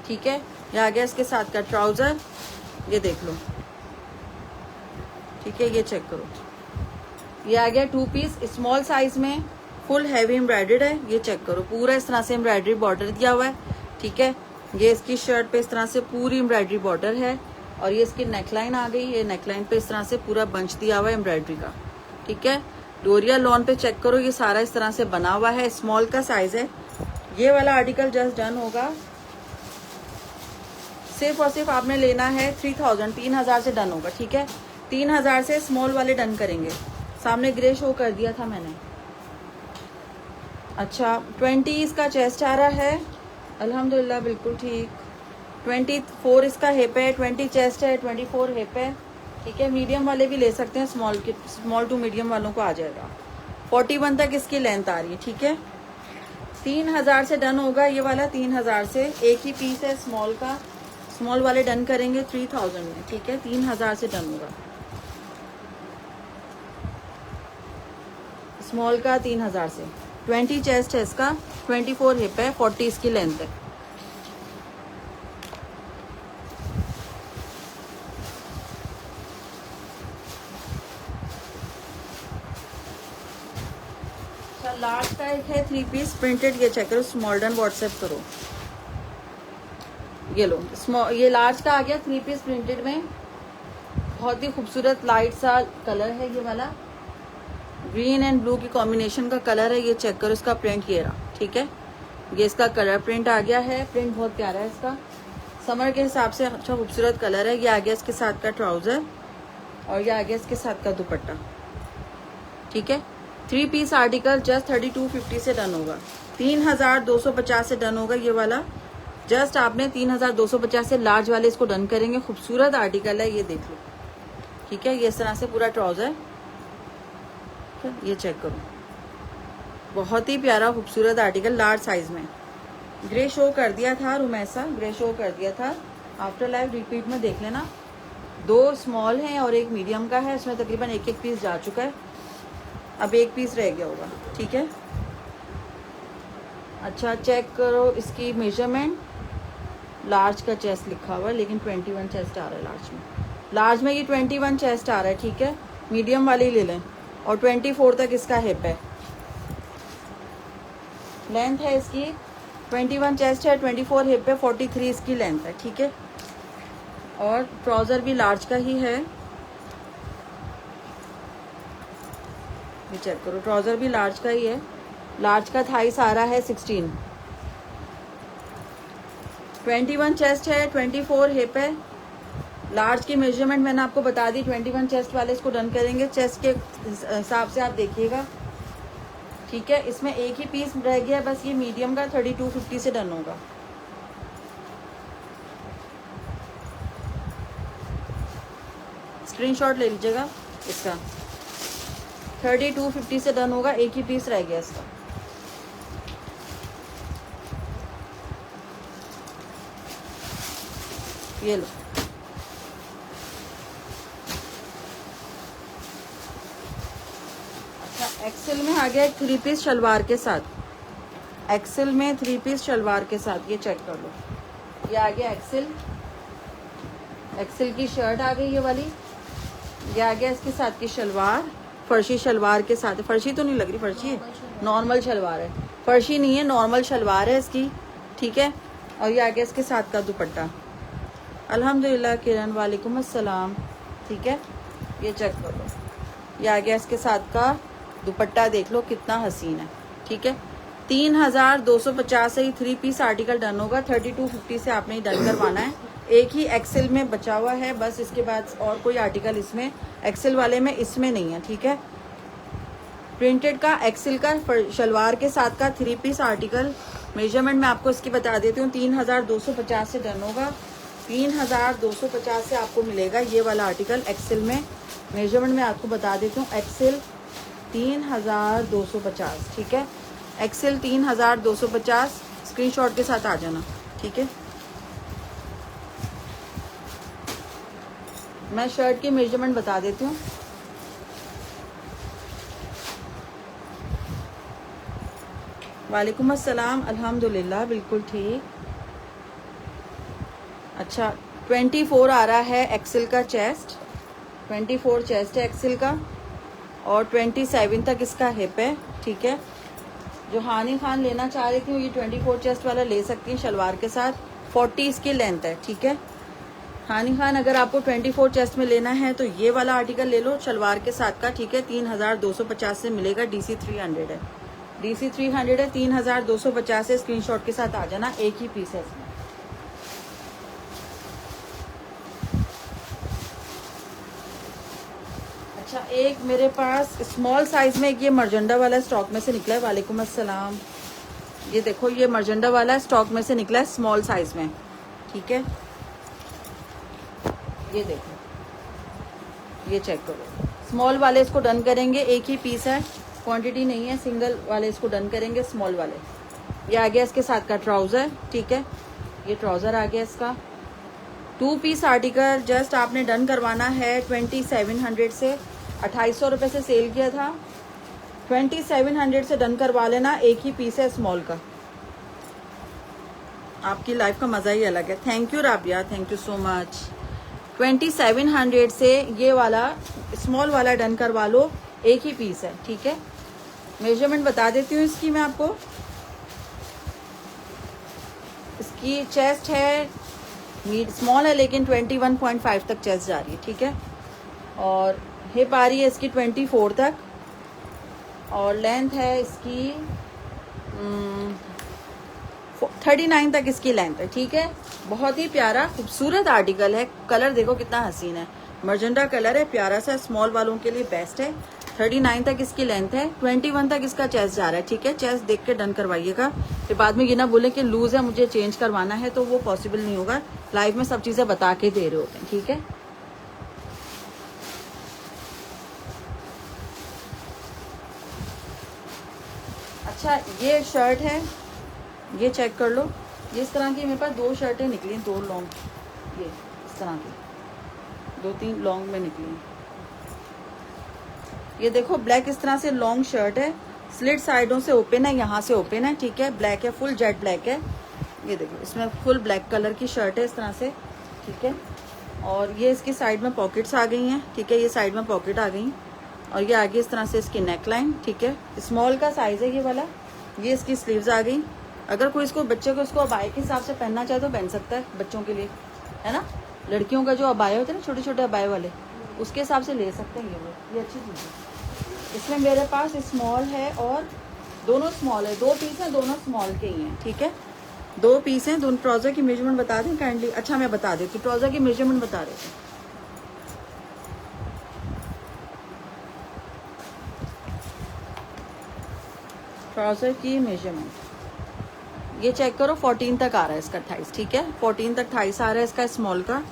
A: ठीक है। ये आ गया इसके साथ का ट्राउज़र, ये देख लो, ठीक है। ये चेक करो, ये आ गया 2 पीस स्मॉल साइज में, फुल हैवी एम्ब्रॉयडर्ड है। ये चेक करो, पूरा इस तरह से एम्ब्रॉयडरी बॉर्डर दिया हुआ है, ठीक है। ये इसकी शर्ट पे इस तरह से पूरी एम्ब्रॉयडरी बॉर्डर है, और ये इसकी नेकलाइन आ गई। ये नेकलाइन पे इस तरह से पूरा बंच दिया हुआ है एम्ब्रॉयडरी का, ठीक है। डोरिया लॉन पे चेक करो, ये सारा इस तरह से बना हुआ है, स्मॉल का साइज है। ये वाला आर्टिकल जस्ट डन होगा, सिर्फ और सिर्फ आपने लेना है 3000 से डन होगा, ठीक है। 3000 से स्मॉल वाले डन करेंगे। सामने ग्रे शो कर दिया था मैंने। अच्छा, 20 इसका चेस्ट आ रहा है, अल्हम्दुलिल्लाह बिल्कुल ठीक। 24 इसका हिप है, 20 चेस्ट है, 24 हिप है, ठीक है। मीडियम वाले भी ले सकते हैं, स्मॉल टू मीडियम वालों को आ जाएगा। 41 तक इसकी लेंथ आ रही है, ठीक है। 3000 से डन होगा ये वाला, 3000 से। एक ही पीस है स्मॉल का, स्मॉल वाले डन करेंगे 3000 में, ठीक है। 3000 से डन होगा स्मॉल का, 3000 से। 20 चेस्ट है इसका, 24 हिप है, 40 इसकी लेंथ है। लार्ज का एक है 3 पीस प्रिंटेड, ये चेक करो, स्मॉल डन व्हाट्सएप करो। ये लो, स्मॉल, ये लार्ज का आ गया 3 पीस प्रिंटेड में। बहुत ही खूबसूरत लाइट सा कलर है ये वाला, ग्रीन एंड ब्लू की कॉम्बिनेशन का कलर है। ये चेक करो, इसका प्रिंट ये रहा, ठीक है। ये इसका कलर प्रिंट आ गया है, प्रिंट बहुत प्यारा है इसका, समर के हिसाब से अच्छा खूबसूरत कलर है। ये आ गया इसके साथ का ट्राउजर, और ये आ गया इसके साथ का दुपट्टा, ठीक है। 3 पीस आर्टिकल जस्ट 3250 से डन होगा, 3250 से डन होगा ये वाला। जस्ट आपने 3250 से लार्ज वाले इसको डन करेंगे। खूबसूरत आर्टिकल है, ये देख लो, ठीक है। ये इस तरह से पूरा ट्राउजर, ये चेक करो, बहुत ही प्यारा खूबसूरत आर्टिकल, लार्ज साइज में। ग्रे शो कर दिया था, रुमैसा ग्रे शो कर दिया था। आफ्टर लाइफ रिपीट में देख लेना, 2 स्मॉल हैं और एक मीडियम का है, इसमें तकरीबन एक पीस जा चुका है, अब एक पीस रह गया होगा, ठीक है। अच्छा, चेक करो इसकी मेजरमेंट, लार्ज का चेस्ट लिखा हुआ है, लेकिन 21 चेस्ट आ रहा है लार्ज में। लार्ज में ये 21 चेस्ट आ रहा है, ठीक है। मीडियम वाले ही ले लें, और 24 तक इसका हिप है, लेंथ है इसकी। 21 चेस्ट है, 24 हिप है, 43 इसकी लेंथ है, ठीक है। और ट्राउज़र भी लार्ज का ही है, ये चेक करो, ट्राउज़र भी लार्ज का ही है। लार्ज का थाइस आ रहा है 16। 21 चेस्ट है, 24 हिप है। लार्ज की मेजरमेंट मैंने आपको बता दी, 21 चेस्ट वाले इसको डन करेंगे। चेस्ट के हिसाब से आप देखिएगा, ठीक है। इसमें एक ही पीस रह गया बस, ये मीडियम का 3250 से डन होगा। स्क्रीनशॉट ले लीजिएगा इसका, 3250 से डन होगा, एक ही पीस रह गया इसका। ये लो, अच्छा, एक्सेल में आ गया एक 3 पीस शलवार के साथ। एक्सेल में 3 पीस शलवार के साथ, ये चेक कर लो, ये आ गया एक्सेल। एक्सेल की शर्ट आ गई ये वाली, ये आ गया इसके साथ की शलवार, फर्शी शलवार के साथ। फर्शी तो नहीं लग रही, फर्शी है, नॉर्मल शलवार है, फर्शी नहीं है, नॉर्मल शलवार है इसकी, ठीक है। और ये आ गया इसके साथ का दुपट्टा। अल्हम्दुलिल्लाह किरण, वालेकुम अस्सलाम, ठीक है। ये चेक करो, ये आ गया इसके साथ का दुपट्टा, देख लो कितना हसीन है, ठीक है। 3250 से ही 3 पीस आर्टिकल डन होगा। 3250 से आपने ही डन करवाना है। एक ही एक्सेल में बचा हुआ है बस, इसके बाद और कोई आर्टिकल इसमें एक्सेल वाले में इसमें नहीं है, ठीक है। प्रिंटेड का एक्सेल का शलवार के साथ का 3 पीस आर्टिकल, मेजरमेंट मैं आपको इसकी बता देती हूँ, 3250 से डन होगा। 3250 से आपको मिलेगा ये वाला आर्टिकल एक्सेल में। मेजरमेंट मैं आपको बता देती हूँ, एक्सेल 3250, ठीक है। एक्सेल 3250, स्क्रीनशॉट के साथ आ जाना, ठीक है। मैं शर्ट की मेजरमेंट बता देती हूँ, वालेकुम अस्सलाम, अल्हम्दुलिल्लाह बिल्कुल ठीक। अच्छा 24 आ रहा है एक्सेल का चेस्ट, 24 चेस्ट है एक्सेल का और 27 तक इसका हिप है। ठीक है, जो हानि खान लेना चाह रही थी वो ये 24 चेस्ट वाला ले सकती हैं शलवार के साथ। 40 इसकी लेंथ है। ठीक है, हानि खान अगर आपको 24 चेस्ट में लेना है तो ये वाला आर्टिकल ले लो शलवार के साथ का। ठीक है, 3250 से मिलेगा। DC 300 है, DC 300 है, 3250 से स्क्रीनशॉट के साथ आ जाना। एक ही पीस है इसमें। अच्छा, एक मेरे पास स्मॉल साइज में एक ये मर्जेंडा वाला स्टॉक में से निकला है। वालेकुम अस्सलाम। ये देखो, ये मर्जेंडा वाला स्टॉक में से निकला है स्मॉल साइज में। ठीक है, ये देखो, ये चेक करो। स्मॉल वाले इसको डन करेंगे, एक ही पीस है, क्वांटिटी नहीं है। सिंगल वाले इसको डन करेंगे, स्मॉल वाले। ये आ गया इसके साथ का ट्राउज़र। ठीक है, ये ट्राउज़र आ गया इसका। 2 पीस आर्टिकल जस्ट आपने डन करवाना है 2700 से। 2800 रुपये से सेल किया था, 2700 से डन करवा लेना। एक ही पीस है स्मॉल का। आपकी लाइफ का मज़ा ही अलग है। Thank you Rabia, thank you so much. 2700 से ये वाला स्मॉल वाला डन करवा लो, एक ही पीस है। ठीक है, मेजरमेंट बता देती हूँ इसकी मैं आपको। इसकी चेस्ट है मीड स्मॉल है लेकिन 21.5 तक चेस्ट जा रही है। ठीक है, और हिप आ रही है इसकी 24 तक और लेंथ है इसकी 39 तक इसकी लेंथ है। ठीक है, बहुत ही प्यारा खूबसूरत आर्टिकल है। कलर देखो कितना हसीन है, मर्जेंटा कलर है, प्यारा सा, स्मॉल वालों के लिए बेस्ट है। 39 तक इसकी लेंथ है, 21 तक इसका चेस्ट जा रहा है। ठीक है, चेस्ट देख के डन करवाइएगा, फिर बाद में ये ना बोले कि लूज है मुझे चेंज करवाना है, तो वो पॉसिबल नहीं होगा। लाइव में सब चीज़ें बता के दे रहे होते हैं। ठीक है, अच्छा ये शर्ट है, ये चेक कर लो। ये इस तरह की मेरे पास 2 शर्टें निकली हैं, 2 लॉन्ग, ये इस तरह की 2-3 लॉन्ग में निकली हैं। ये देखो, ब्लैक इस तरह से लॉन्ग शर्ट है, स्लिट साइडों से ओपन है, यहाँ से ओपन है। ठीक है, ब्लैक है, फुल जेट ब्लैक है। ये देखो, इसमें फुल ब्लैक कलर की शर्ट है इस तरह से। ठीक है, और ये इसकी साइड में पॉकेट्स आ गई हैं। ठीक है, ये साइड में पॉकेट आ गई और ये आगे इस तरह से इसकी नेक लाइन। ठीक है, स्मॉल का साइज है ये वाला। ये इसकी स्लीव्स आ गई। अगर कोई इसको बच्चे को इसको अबाए के हिसाब से पहनना चाहे तो पहन सकता है, बच्चों के लिए, है ना। लड़कियों का जो अबाए होते हैं ना, छोटे छोटे अबाए वाले, उसके हिसाब से ले सकते हैं। ये अच्छी चीज़ है। इसमें मेरे पास स्मॉल है और दोनों स्मॉल है, 2 पीस हैं, दोनों स्मॉल के ही हैं। ठीक है, 2 पीस हैं। दोनों ट्राउज़र की मेजरमेंट बता दें काइंडली। अच्छा, मैं बता देती हूँ, ट्राउज़र की मेजरमेंट बता देती हूँ। ट्राउज़र की मेजरमेंट ये चेक करो, 14 तक आ रहा है इसका थाइस। ठीक है, 14 तक थाइस आ रहा है इसका स्मॉल का,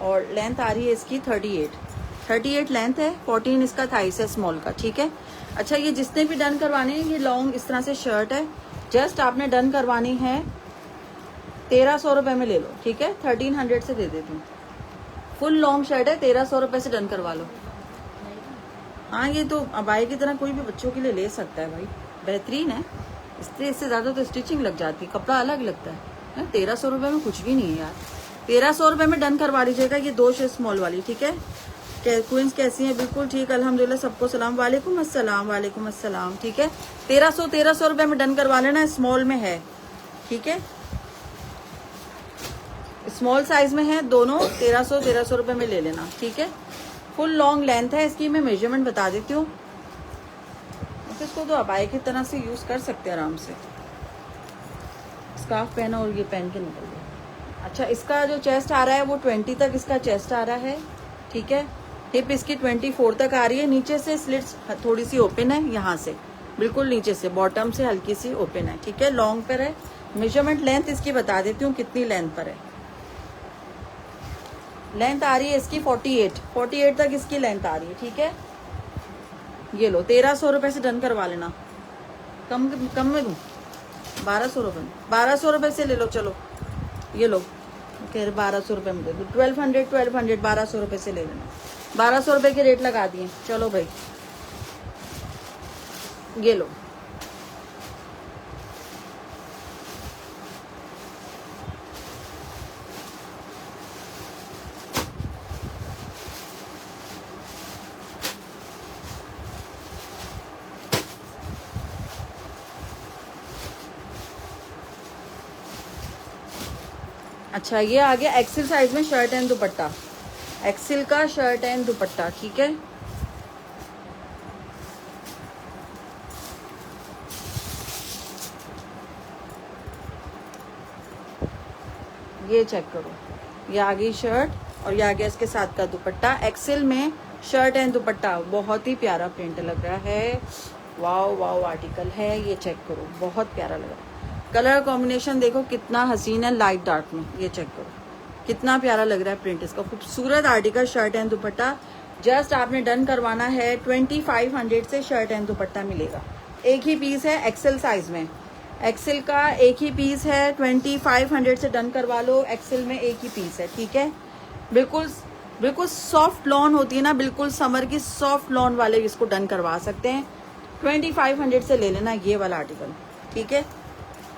A: और लेंथ आ रही है इसकी 38 लेंथ है, 14 इसका थाइस है स्मॉल का। ठीक है, अच्छा ये जिसने भी डन करवाने हैं, ये लॉन्ग इस तरह से शर्ट है, जस्ट आपने डन करवानी है 1300 रुपये में ले लो। ठीक है, 1300 से दे देती हूँ। फुल लॉन्ग शर्ट है, 1300 रुपये से डन करवा लो। हाँ, ये तो अबाई की तरह कोई भी बच्चों के लिए ले सकता है भाई, बेहतरीन है। इससे ज़्यादा तो स्टिचिंग लग जाती है, कपड़ा अलग लगता है। 1300 रुपये में कुछ भी नहीं है यार। 1300 रुपये में डन करवा लीजिएगा ये 2 स्मॉल वाली। ठीक है, क्वींस कैसी हैं? बिल्कुल ठीक, अल्हम्दुलिल्लाह, सबको सलाम। वालेकुम अस्सलाम, वालेकुम अस्सलाम। ठीक है, 1300 रुपये में डन करवा लेना, स्मॉल में है। ठीक है, स्मॉल साइज में है दोनों, 1300 रुपये में ले लेना। ठीक है, फुल लॉन्ग लेंथ है इसकी, मैं मेजरमेंट बता देती हूँ। इसको तो अबाई की तरह से यूज़ कर सकते हैं आराम से। स्कार्फ पहना और ये पहन के निकल गया। अच्छा, इसका जो चेस्ट आ रहा है वो 20 तक इसका चेस्ट आ रहा है। ठीक है, हिप इसकी 24 तक आ रही है। नीचे से स्लिट्स थोड़ी सी ओपन है, यहाँ से बिल्कुल नीचे से बॉटम से हल्की सी ओपन है। ठीक है, लॉन्ग पर है। मेजरमेंट लेंथ इसकी बता देती हूँ कितनी लेंथ पर है। लेंथ आ रही है इसकी 48 तक इसकी लेंथ आ रही है। ठीक है, ये लो, 1300 रुपये से डन करवा लेना। कम में दूँ? 1200 रुपये, 1200 रुपये से ले लो। चलो ये लो, कह रहे 1200 रुपये में दे दो। 1200 1200 रुपये से ले लेना। 1200 रुपये के रेट लगा दिए। चलो भाई, ये लो। अच्छा ये आ गया एक्सेल साइज में शर्ट एंड दुपट्टा, एक्सेल का शर्ट एंड दुपट्टा, ठीक है। ये चेक करो, ये आ गई शर्ट और ये आ गया इसके साथ का दुपट्टा। एक्सेल में शर्ट एंड दुपट्टा, बहुत ही प्यारा प्रिंट लग रहा है। वाओ वाओ आर्टिकल है, ये चेक करो, बहुत प्यारा लग रहा है। कलर कॉम्बिनेशन देखो कितना हसीन है लाइट डार्क में, ये चेक करो कितना प्यारा लग रहा है प्रिंट इसका। खूबसूरत article shirt and dupatta. Just आपने डन करवाना है, 2500 से शर्ट एंड दुपट्टा मिलेगा। एक ही पीस है एक्सेल साइज में, एक्सेल का एक ही पीस है, 2500 से डन करवा लो। एक्सेल में एक ही पीस है, ठीक है। बिल्कुल बिल्कुल सॉफ्ट लॉन होती है ना, बिल्कुल समर की सॉफ्ट लॉन वाले इसको डन करवा सकते हैं। 2500 से ले लेना ये वाला आर्टिकल, ठीक है।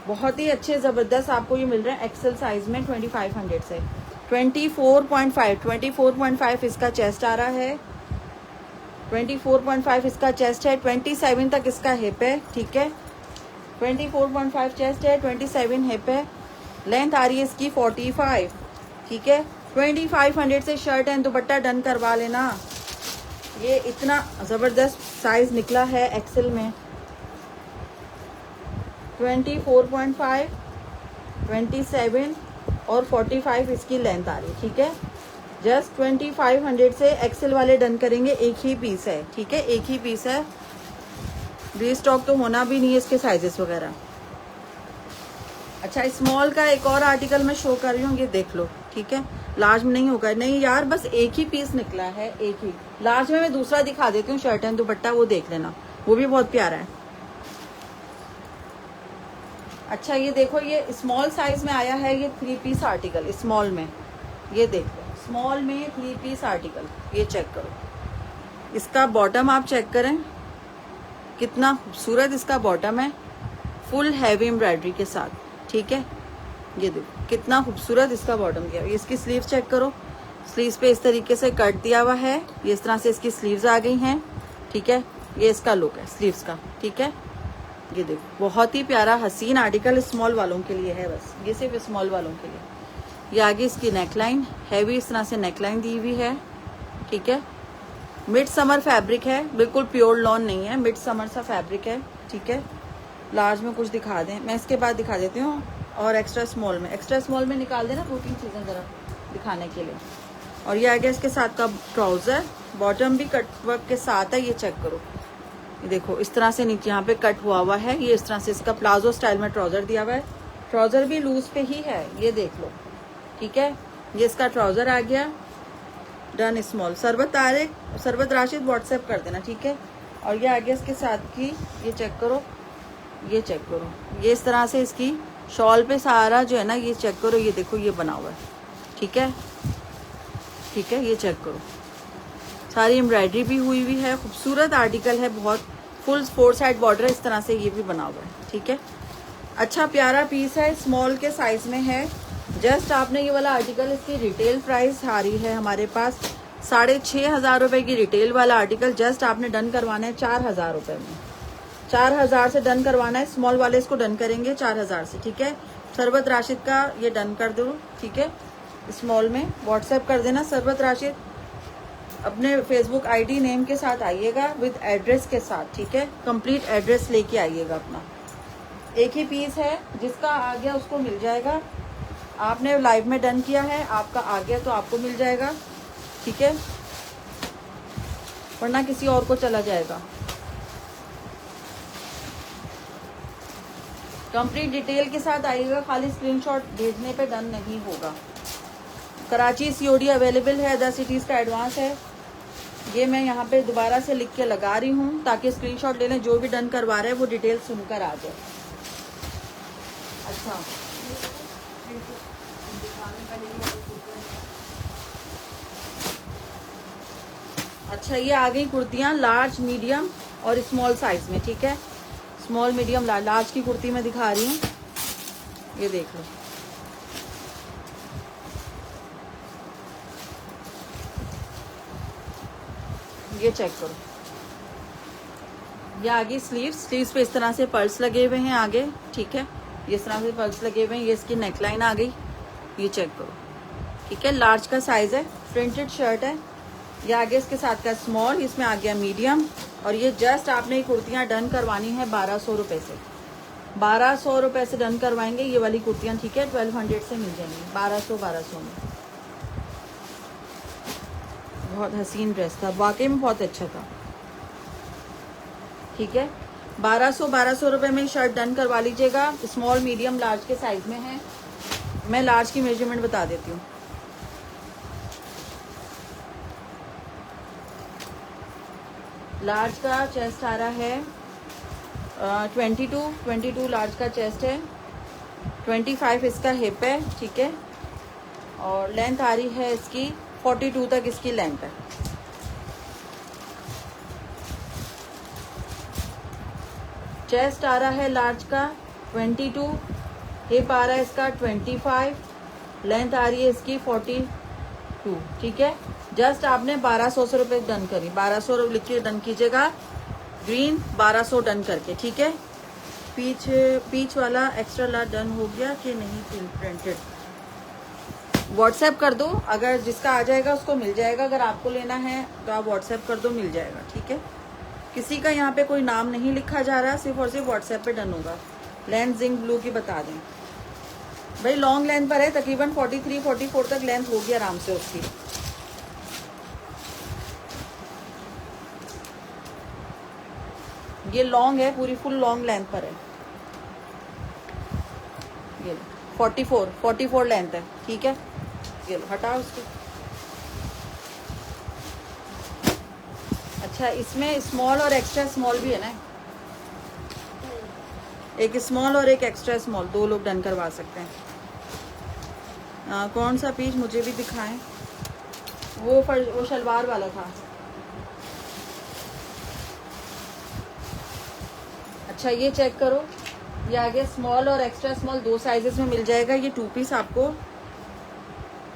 A: बहुत ही अच्छे ज़बरदस्त आपको ये मिल रहा है एक्सेल साइज में 2500 से। 24.5 इसका चेस्ट आ रहा है, 24.5 इसका चेस्ट है, 27 तक इसका हिप है, ठीक है। 24.5 चेस्ट है, 27 हिप है, लेंथ आ रही है इसकी 45, ठीक है। 2500 से शर्ट एंड दुपट्टा डन करवा लेना। ये इतना ज़बरदस्त साइज निकला है एक्सेल में। 24.5, 27 और 45 इसकी लेंथ आ रही है, ठीक है। जस्ट 2500 से एक्सेल वाले डन करेंगे। एक ही पीस है, ठीक है, एक ही पीस है। रीस्टॉक तो होना भी नहीं है इसके साइजेस वगैरह। अच्छा स्मॉल का एक और आर्टिकल मैं शो कर रही हूँ, ये देख लो, ठीक है। लार्ज में नहीं होगा, नहीं यार बस एक ही पीस निकला है, एक ही। लार्ज में मैं दूसरा दिखा देती हूँ शर्ट एंड दुपट्टा, वो देख लेना, वो भी बहुत प्यारा है। अच्छा ये देखो, ये स्मॉल साइज में आया है, ये 3 पीस आर्टिकल स्मॉल में, ये देख लो स्मॉल में 3 पीस आर्टिकल, ये चेक करो। इसका बॉटम आप चेक करें, कितना खूबसूरत इसका बॉटम है, फुल हैवी एम्ब्रॉयडरी के साथ, ठीक है। ये देखो कितना खूबसूरत इसका बॉटम किया। इसकी स्लीव चेक करो, स्लीव्स पे इस तरीके से कट दिया हुआ है, ये इस तरह से इसकी स्लीव्स आ गई हैं, ठीक है। ये इसका लुक है स्लीव्स का, ठीक है। ये देखो बहुत ही प्यारा हसीन आर्टिकल स्मॉल वालों के लिए है, बस ये सिर्फ स्मॉल वालों के लिए। ये आगे इसकी नेकलाइन हैवी इस तरह से नेकलाइन दी हुई है, ठीक है। मिड समर फैब्रिक है, बिल्कुल प्योर लॉन नहीं है, मिड समर सा फैब्रिक है, ठीक है। लार्ज में कुछ दिखा दें, मैं इसके बाद दिखा देती हूँ। और एक्स्ट्रा स्मॉल में निकाल देना 2-3 चीज़ें ज़रा दिखाने के लिए। और ये आ गया इसके साथ का ट्राउज़र, बॉटम भी कट वर्क के साथ है, ये चेक करो। ये देखो इस तरह से नीचे यहाँ पे कट हुआ है, ये इस तरह से इसका प्लाजो स्टाइल में ट्राउज़र दिया हुआ है। ट्राउज़र भी लूज पे ही है, ये देख लो, ठीक है। ये इसका ट्राउज़र आ गया डन स्मॉल। सरबत राशिद व्हाट्सएप कर देना, ठीक है। और ये आ गया इसके साथ की, ये चेक करो, ये चेक करो, ये इस तरह से इसकी शॉल पे सारा जो है ना, ये चेक करो, ये देखो ये बना हुआ है, ठीक है, ठीक है। ये चेक करो सारी एम्ब्रॉयडरी भी हुई है, खूबसूरत आर्टिकल है, बहुत फुल 4 साइड बॉर्डर इस तरह से ये भी बना हुआ है, ठीक है। अच्छा प्यारा पीस है, स्मॉल के साइज में है। जस्ट आपने ये वाला आर्टिकल, इसकी रिटेल प्राइस आ रही है हमारे पास 6500 रुपये की रिटेल वाला आर्टिकल। जस्ट आपने डन करवाना है 4000 रुपये में, 4000 से डन करवाना है। स्मॉल वाले इसको डन करेंगे 4000 से, ठीक है। सरबत राशिद का ये डन कर दो, ठीक है। स्मॉल में व्हाट्सएप कर देना सरबत राशिद, अपने फेसबुक आईडी नेम के साथ आइएगा, विद एड्रेस के साथ, ठीक है। कंप्लीट एड्रेस लेके आइएगा अपना। एक ही पीस है, जिसका आ गया उसको मिल जाएगा। आपने लाइव में डन किया है, आपका आ गया तो आपको मिल जाएगा, ठीक है, वरना किसी और को चला जाएगा। कंप्लीट डिटेल के साथ आइएगा, खाली स्क्रीनशॉट भेजने पे डन नहीं होगा। कराची सीओडी अवेलेबल है, 10 सिटीज़ का एडवांस है। ये मैं यहाँ पे दोबारा से लिख के लगा रही हूँ ताकि स्क्रीनशॉट ले लें, जो भी डन करवा रहे हैं वो डिटेल सुनकर आ जाए। अच्छा अच्छा ये आ गई कुर्तियाँ लार्ज, मीडियम और स्मॉल साइज में, ठीक है। स्मॉल, मीडियम, लार्ज की कुर्ती मैं दिखा रही हूँ, ये देख लो। ये चेक करो, ये आगे स्लीव्स पे इस तरह से पर्ल्स लगे हुए हैं आगे, ठीक है। ये इस तरह से पर्ल्स लगे हुए हैं, ये इसकी नेकलाइन आ गई, ये चेक करो, ठीक है, लार्ज का साइज है, प्रिंटेड शर्ट है। ये आगे इसके साथ का स्मॉल, इसमें आ गया मीडियम। और ये जस्ट आपने कुर्तियाँ डन करवानी है 1200 रुपये से, 1200 रुपये से डन करवाएंगे ये वाली कुर्तियाँ, ठीक है। 1200 से मिल जाएंगी, 1200 में। बहुत हसीन ड्रेस था, वाकई में बहुत अच्छा था, ठीक है। 1200 रुपये में शर्ट डन करवा लीजिएगा। स्मॉल मीडियम लार्ज के साइज में है। मैं लार्ज की मेजरमेंट बता देती हूँ। लार्ज का चेस्ट आ रहा है 22 लार्ज का चेस्ट है, 25 इसका हिप है, ठीक है। और लेंथ आ रही है इसकी 42 तक इसकी लेंथ है। चेस्ट आ रहा है लार्ज का 22, हिप आ रहा है इसका 25, लेंथ आ रही है इसकी 42, ठीक है। जस्ट आपने 1200 रुपये डन करी, 1200 लिख के डन कीजिएगा, ग्रीन 1200 डन करके, ठीक है। पीच वाला एक्स्ट्रा लार्ज डन हो गया कि नहीं प्रिंटेड? व्हाट्सएप कर दो, अगर जिसका आ जाएगा उसको मिल जाएगा, अगर आपको लेना है तो आप व्हाट्सएप कर दो, मिल जाएगा, ठीक है। किसी का यहाँ पे कोई नाम नहीं लिखा जा रहा, सिर्फ और सिर्फ व्हाट्सएप पे डन होगा। लेंथ जिंक ब्लू की बता दें भाई, लॉन्ग लेंथ पर है, तकरीबन 43-44 तक लेंथ होगी आराम से उसकी। ये लॉन्ग है, पूरी फुल लॉन्ग लेंथ पर है। ये 44 लेंथ है, ठीक है। ये लो, हटाओ उसको। अच्छा, इसमें स्मॉल और एक्स्ट्रा स्मॉल भी है ना, एक स्मॉल और एक एक्स्ट्रा स्मॉल, 2 लोग डन करवा सकते हैं। कौन सा पीस मुझे भी दिखाएं, वो शलवार वाला था। अच्छा, ये चेक करो, ये आगे स्मॉल और एक्स्ट्रा स्मॉल 2 साइजेस में मिल जाएगा। ये 2 पीस आपको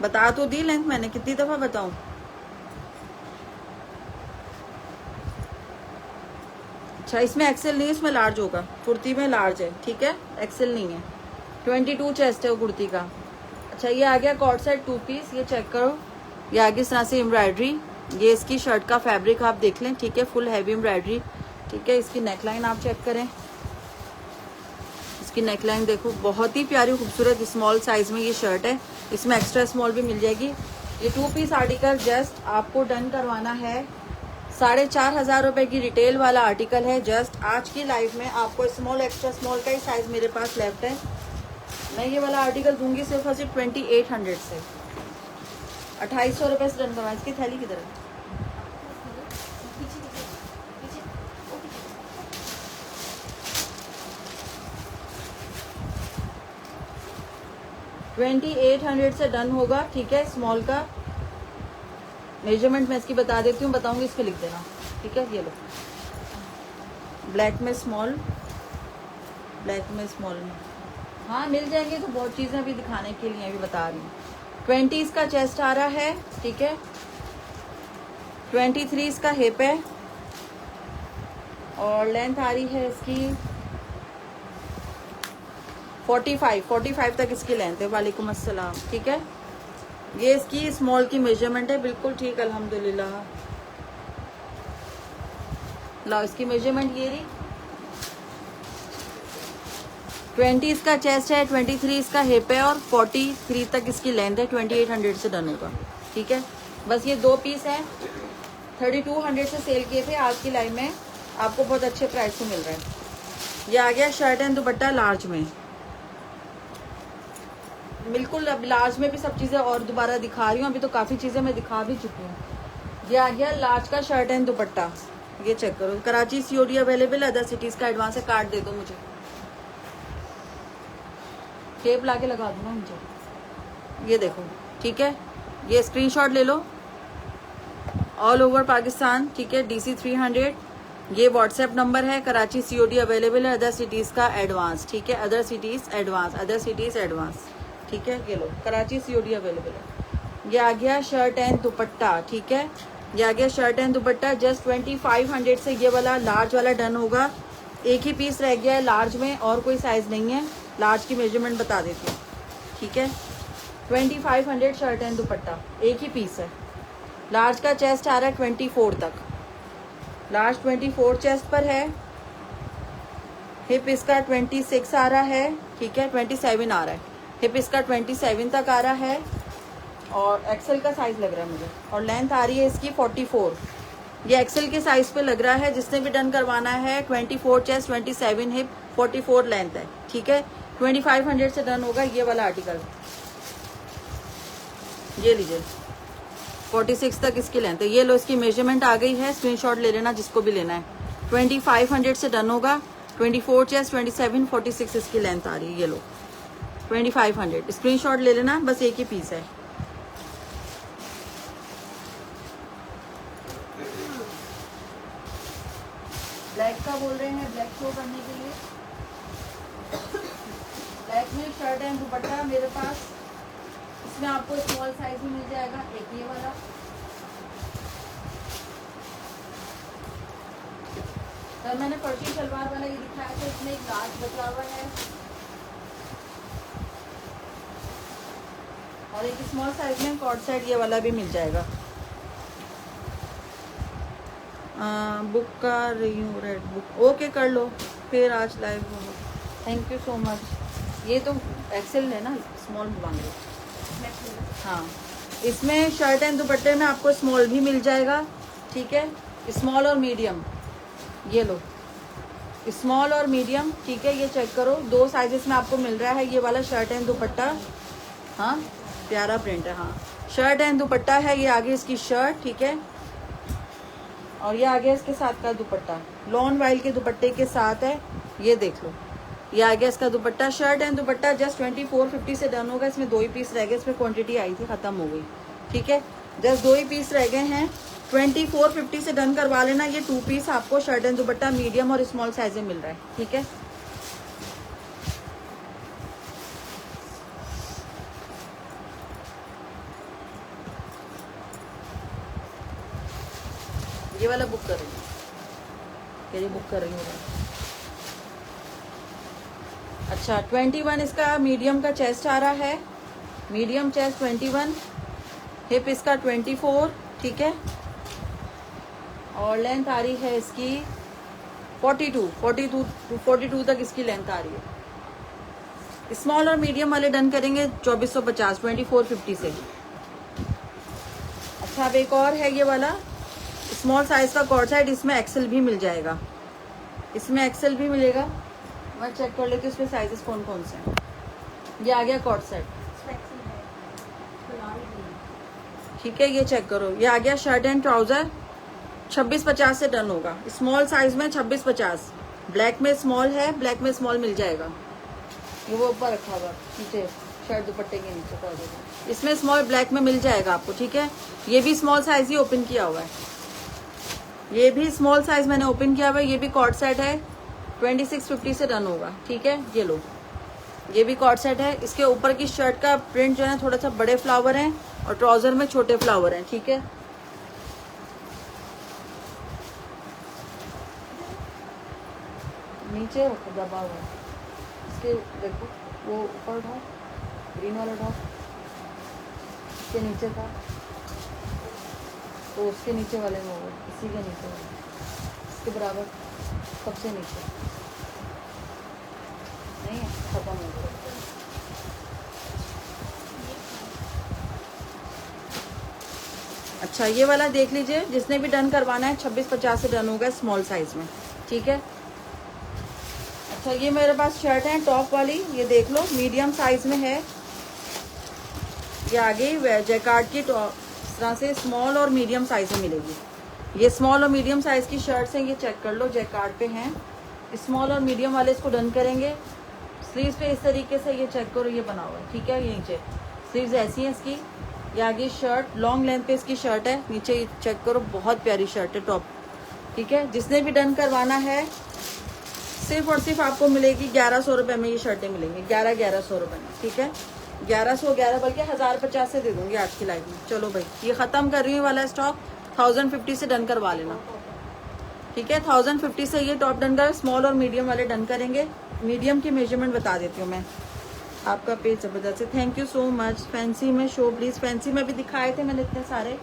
A: बता तो दी लेंथ, मैंने कितनी दफ़ा बताऊं। अच्छा, इसमें एक्सेल नहीं है, इसमें लार्ज होगा, कुर्ती में लार्ज है, ठीक है, एक्सेल नहीं है। 22 चेस्ट है वो कुर्ती का। अच्छा, ये आ गया कॉर्ड सेट 2 पीस, ये चेक करो, ये आगे इस तरह से एम्ब्रॉयडरी, ये इसकी शर्ट का फैब्रिक आप देख लें, ठीक है, फुल हैवी एम्ब्रॉयडरी, ठीक है। इसकी नेकलाइन आप चेक करें, इसकी नेकलाइन देखो, बहुत ही प्यारी खूबसूरत स्मॉल साइज में ये शर्ट है, इसमें एक्स्ट्रा स्मॉल भी मिल जाएगी। ये 2 पीस आर्टिकल जस्ट आपको डन करवाना है 4500 रुपये की रिटेल वाला आर्टिकल है। जस्ट आज की लाइव में आपको स्मॉल एक्स्ट्रा स्मॉल का ही साइज मेरे पास लेफ्ट है। मैं ये वाला आर्टिकल दूंगी सिर्फ और सिर्फ 2800 से, 2800 रुपये से डन करवाएं। इसकी थैली किधर है? 2800 से डन होगा, ठीक है। स्मॉल का मेजरमेंट मैं इसकी बता देती हूँ, बताऊंगी, इस पे लिख देना, ठीक है। ये लो, ब्लैक में स्मॉल, ब्लैक में स्मॉल में, हाँ मिल जाएंगे। तो बहुत चीज़ें अभी दिखाने के लिए अभी बता रही हूँ। 20 इसका चेस्ट आ रहा है, ठीक है, 23 इसका हिप है, और लेंथ आ रही है इसकी 45 तक इसकी लेंथ है। वालेकुम अस्सलाम, ठीक है। ये इसकी स्मॉल की मेजरमेंट है, बिल्कुल ठीक, अल्हम्दुलिल्लाह। लो, इसकी मेजरमेंट ये रही, 20 इसका चेस्ट है, 23 इसका हिप है, और 43 तक इसकी लेंथ है। 2800 से डन होगा, ठीक है। बस ये 2 पीस है, 3200 से सेल किए थे, आज की लाइव में आपको बहुत अच्छे प्राइस में मिल रहा है। ये आ गया शर्ट एंड दुपट्टा लार्ज में, बिल्कुल। अब लार्ज में भी सब चीज़ें और दोबारा दिखा रही हूँ, अभी तो काफ़ी चीज़ें मैं दिखा भी चुकी हूँ। ये आ गया लार्ज का शर्ट एंड दुपट्टा, ये चेक करो। Karachi COD available, other cities का एडवांस है, कार्ड दे दो मुझे, टेप ला के लगा दो ना मुझे। ये देखो, ठीक है, ये स्क्रीनशॉट ले लो, ऑल ओवर पाकिस्तान, ठीक है। DC 300 ये व्हाट्सएप नंबर है। कराची सीओडी अवेलेबल है, अदर सिटीज़ का एडवांस, ठीक है, other cities advance, other cities advance, ठीक है। ये लो, कराची सीओडी अवेलेबल है। ये आ गया शर्ट एंड दुपट्टा, ठीक है, ये आ गया शर्ट एंड दुपट्टा। जस्ट 2500 से ये वाला लार्ज वाला डन होगा। एक ही पीस रह गया है लार्ज में, और कोई साइज़ नहीं है। लार्ज की मेजरमेंट बता देती हूँ, ठीक है। 2500 शर्ट एंड दुपट्टा, एक ही पीस है। लार्ज का चेस्ट आ रहा है 24 तक, लार्ज 24 चेस्ट पर है। हिप इसका 26 आ रहा है, ठीक है, 27 आ रहा है। हिप इसका 27 तक आ रहा है और एक्सेल का साइज लग रहा है मुझे, और लेंथ आ रही है इसकी 44। ये एक्सेल के साइज पे लग रहा है। जिसने भी डन करवाना है 24 चेस्ट, 27 हिप, 44 लेंथ है, ठीक है। 2500 से डन होगा ये वाला आर्टिकल। ये लीजिए, 46 तक इसकी लेंथ है। ये लो, इसकी मेजरमेंट आ गई है, स्क्रीनशॉट ले लेना जिसको भी लेना है। 2500 से डन होगा। 24 चेस्ट, 27, 46 इसकी लेंथ आ रही है। ये लो 2500, स्क्रीनशॉट ले लेना, बस एक ही पीस है। ब्लैक का बोल रहे हैं, ब्लैक शो करने के लिए। ब्लैक में शर्ट एंड दुपट्टा मेरे पास, इसमें आपको स्मॉल साइज में मिल जाएगा। एक ये वाला, तो मैंने फर्शी सलवार वाला ये दिखाया था, इसमें एक लार्ज बचा हुआ है और एक स्मॉल साइज में कॉर्ड सेट ये वाला भी मिल जाएगा। बुक कर रही हूँ, रेड बुक, ओके कर लो फिर, आज लाइव हो। Thank you so much. ये तो एक्सेल है ना, स्मॉल मांग रहे। हाँ, इसमें शर्ट एंड दुपट्टे में आपको स्मॉल भी मिल जाएगा, ठीक है, स्मॉल और मीडियम। ये लो, स्मॉल और मीडियम, ठीक है। ये चेक करो, 2 साइजेस में आपको मिल रहा है ये वाला शर्ट एंड दुपट्टा। हाँ, प्यारा प्रिंट है। हाँ, शर्ट एंड दुपट्टा है। ये आगे इसकी शर्ट, ठीक है, और ये आगे इसके साथ का दुपट्टा, लॉन वाइल के दुपट्टे के साथ है। ये देख लो, ये आगे इसका दुपट्टा, शर्ट एंड दुपट्टा जस्ट 2450 से डन होगा। इसमें 2 ही पीस रह गए, इसमें क्वांटिटी आई थी, खत्म हो गई, ठीक है। जस्ट 2 ही पीस रह गए हैं। 2450 से डन करवा लेना। ये 2 पीस आपको शर्ट एंड दुपट्टा मीडियम और स्मॉल साइज में मिल रहा है, ठीक है। ये वाला बुक कर रही हूँ, ये बुक कर रही हूँ। अच्छा, 21 इसका मीडियम का चेस्ट आ रहा है, मीडियम चेस्ट 21, हिप इसका 24, ठीक है, और लेंथ आ रही है इसकी 42 तक इसकी लेंथ आ रही है। स्मॉल और मीडियम वाले डन करेंगे 2450, 2450 से। अच्छा, अब एक और है ये वाला स्मॉल साइज का कॉर्ड सेट, इसमें एक्सेल भी मिल जाएगा, इसमें एक्सेल भी मिलेगा। मैं चेक कर लेती हूँ इसमें साइजेस कौन कौन से हैं। ये आ गया कॉर्ड सेट, ठीक है, ये चेक करो। ये आ गया शर्ट एंड ट्राउजर, 2650 से डन होगा। स्मॉल साइज में 2650, ब्लैक में स्मॉल है, ब्लैक में स्मॉल मिल जाएगा। ये वो ऊपर रखा हुआ नीचे, शर्ट दुपट्टे के नीचे कर देगा। इसमें स्मॉल ब्लैक में मिल जाएगा आपको, ठीक है। ये भी स्मॉल साइज ही ओपन किया हुआ है, ये भी स्मॉल साइज मैंने ओपन किया हुआ है। ये भी कॉर्ड सेट है, 2650 से डन होगा, ठीक है। ये लो, ये भी कॉर्ड सेट है। इसके ऊपर की शर्ट का प्रिंट जो है थोड़ा सा बड़े फ्लावर हैं और ट्राउजर में छोटे फ्लावर हैं, ठीक है। नीचे दबा हुआ है इसके, देखो वो ऊपर उठाओ, ग्रीन वाला उठाओ, इसके नीचे था तो उसके नीचे वाले में होगा, इसी के नीचे वाले, इसके बराबर सबसे नीचे नहीं है, खत्म हो गया। अच्छा, ये वाला देख लीजिए, जिसने भी डन करवाना है 2650 से डन होगा स्मॉल साइज में, ठीक है। अच्छा, ये मेरे पास शर्ट है टॉप वाली, ये देख लो, मीडियम साइज में है। ये आगे जैकार्ड की टॉप इस तरह से स्मॉल और मीडियम साइज में मिलेगी। ये स्मॉल और मीडियम साइज की शर्ट्स हैं, ये चेक कर लो, जैकार्ड पे हैं। स्मॉल और मीडियम वाले इसको डन करेंगे। स्लीव्स पे इस तरीके से ये चेक करो, ये बना हुआ है, ठीक है। ये नीचे स्लीव्स ऐसी हैं इसकी। ये आगे शर्ट लॉन्ग लेंथ पे इसकी शर्ट है, नीचे ये चेक करो, बहुत प्यारी शर्ट है टॉप, ठीक है। जिसने भी डन करवाना है सिर्फ और सिर्फ आपको मिलेगी 1100 रुपये में ये शर्टें मिलेंगी, 1100 रुपये में, ठीक है। 1111 बल्कि 1050 से दे दूंगी आज की लाइफ में। चलो भाई, ये ख़त्म कर रही हूँ वाला स्टॉक, 1050 से डन करवा लेना, ठीक है। 1050 से ये टॉप डन कर, स्मॉल और मीडियम वाले डन करेंगे। मीडियम की मेजरमेंट बता देती हूँ मैं, आपका पेज ज़बरदस्त है, thank you so much. Fancy में शो प्लीज़, फैंसी में भी दिखाए थे मैंने इतने सारे।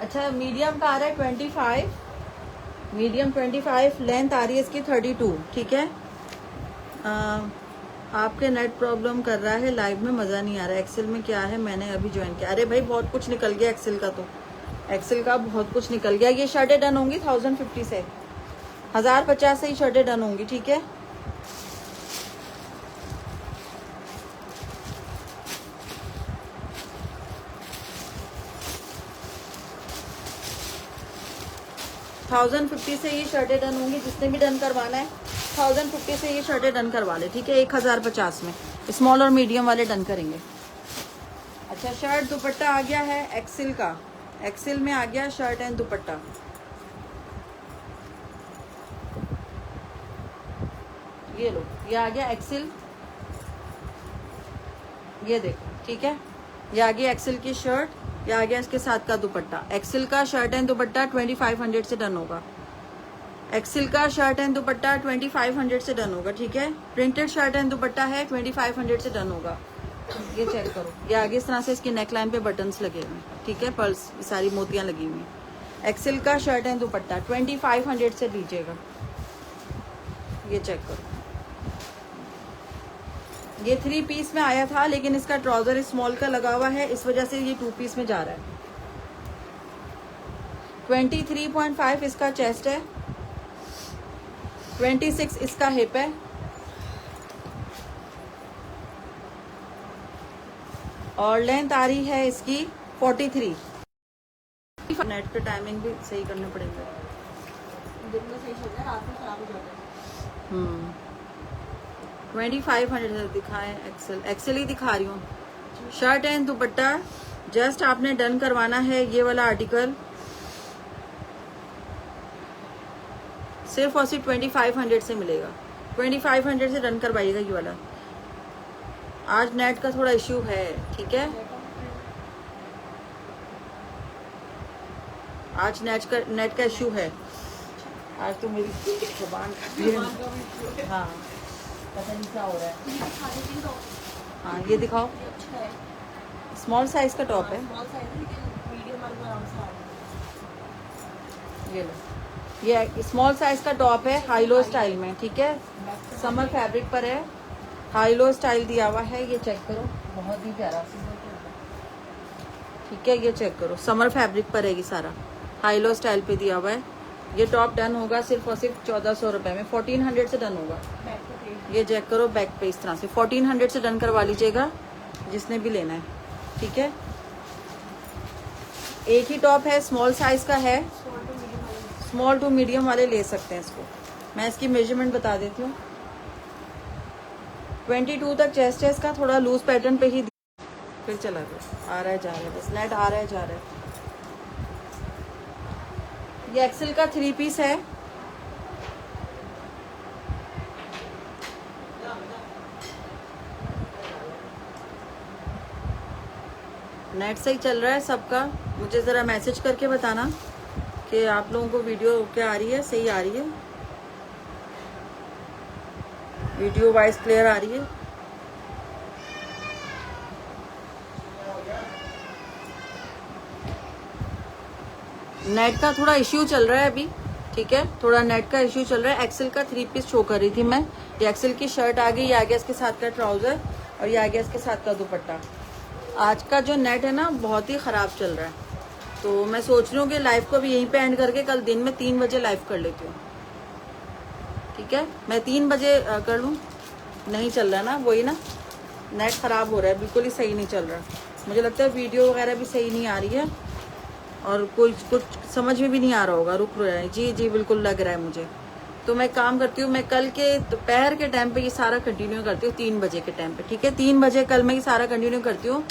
A: अच्छा मीडियम का आ रहा है 25, मीडियम 25, लेंथ आ रही है इसकी 32, ठीक है। आपके नेट प्रॉब्लम कर रहा है, लाइव में मज़ा नहीं आ रहा है। एक्सेल में क्या है, मैंने अभी ज्वाइन किया। अरे भाई बहुत कुछ निकल गया एक्सेल का, तो एक्सेल का बहुत कुछ निकल गया। ये शर्टें डन होंगी 1050 से, 1050 से ही शर्टें डन होंगी, ठीक है। थाउजेंड 50 से ये शर्टें डन होंगी। जिसने भी डन करवाना है 1050 से ये शर्टें डन करवा ले, ठीक है। 1050 में स्मॉल और मीडियम वाले डन करेंगे। अच्छा शर्ट दुपट्टा आ गया है एक्सेल का, एक्सेल में आ गया शर्ट एंड दुपट्टा। ये लो, ये आ गया एक्सेल, ये देखो, ठीक है। ये आ गया एक्सेल की शर्ट, ये आ गया इसके साथ का दुपट्टा। एक्सेल का शर्ट एंड दुपट्टा 2500 से डन होगा। एक्सेल का शर्ट एंड दुपट्टा 2500 से डन होगा, ठीक है। प्रिंटेड शर्ट एंड दुपट्टा है 2500 से डन होगा। ये चेक करो, ये आगे इस तरह से इसकी नेकलाइन पे बटन्स लगे हुए, ठीक है। पर्ल्स सारी मोतियां लगी हुई। एक्सेल का शर्ट एंड दुपट्टा 2500 से लीजिएगा। ये चेक करो, ये 3 पीस में आया था, लेकिन इसका ट्राउजर स्मॉल का लगा हुआ है, इस वजह से ये 2 पीस में जा रहा है। 23.5 इसका चेस्ट है, 26 इसका हिप है, और लेंथ आ रही है इसकी 43। नेट पे टाइमिंग भी सही करना पड़ेगा, दिन में सही चलता है, रात में खराब हो जाता है। 2500 दिखाएं। एक्सेल, एक्सेल ही दिखा रही हूँ। शर्ट एंड दुपट्टा जस्ट आपने डन करवाना है। ये वाला आर्टिकल सिर्फ और सिर्फ 2500 से मिलेगा। 2500 से डन करवाइएगा ये वाला। आज नेट का थोड़ा इश्यू है, ठीक है। आज नेट का इश्यू है। आज तो मेरी जुबान हाँ पता नहीं क्या हो रहा है। हाँ ये दिखाओ, स्मॉल साइज का टॉप है। ये लो, ये स्मॉल साइज का टॉप है, हाई लो स्टाइल में, ठीक है। समर फैब्रिक पर है, हाई लो स्टाइल दिया हुआ है। ये चेक करो, बहुत ही प्यारा, ठीक है। ये चेक करो, समर फैब्रिक पर है ये सारा, हाई लो स्टाइल पे दिया हुआ है। ये टॉप डन होगा सिर्फ और सिर्फ 1400 रुपये में, 1400 से डन होगा। ये चेक करो बैक पे इस तरह से, 1400 से डन करवा लीजिएगा जिसने भी लेना है, ठीक है। एक ही टॉप है, स्मॉल साइज का है, स्मॉल टू मीडियम वाले ले सकते हैं इसको। मैं इसकी मेजरमेंट बता देती हूँ। 22 तक चेस्ट है इसका, थोड़ा लूज पैटर्न पे ही फिर चला गया, आ रहा है जा रहा है, बस नेट आ रहा है जा रहा है। ये एक्सेल का 3 पीस है। नेट सही चल रहा है सबका? मुझे ज़रा मैसेज करके बताना कि आप लोगों को वीडियो क्या आ रही है, सही आ रही है, वीडियो वॉइस क्लियर आ रही है। नेट का थोड़ा इश्यू चल रहा है अभी, ठीक है, थोड़ा नेट का इश्यू चल रहा है। एक्सेल का 3 पीस शो कर रही थी मैं। ये एक्सेल की शर्ट आ गई, ये आ गया इसके साथ का ट्राउजर, और ये आ गया इसके साथ का दुपट्टा। आज का जो नेट है ना बहुत ही ख़राब चल रहा है, तो मैं सोच रही हूँ कि लाइव को भी यहीं पे एंड करके कल दिन में 3 बजे लाइव कर लेती हूँ, ठीक है। मैं 3 बजे कर लूँ, नहीं चल रहा ना, वही ना, नेट ख़राब हो रहा है, बिल्कुल ही सही नहीं चल रहा। मुझे लगता है वीडियो वगैरह भी सही नहीं आ रही है, और कुछ समझ में भी नहीं आ रहा होगा, रुक रहा है। जी जी बिल्कुल लग रहा है मुझे। तो मैं काम करती हूँ, मैं कल के दोपहर के टाइम पे ये सारा कंटिन्यू करती हूँ, 3 बजे के टाइम पे, ठीक है। 3 बजे कल मैं ये सारा कंटिन्यू करती हूँ।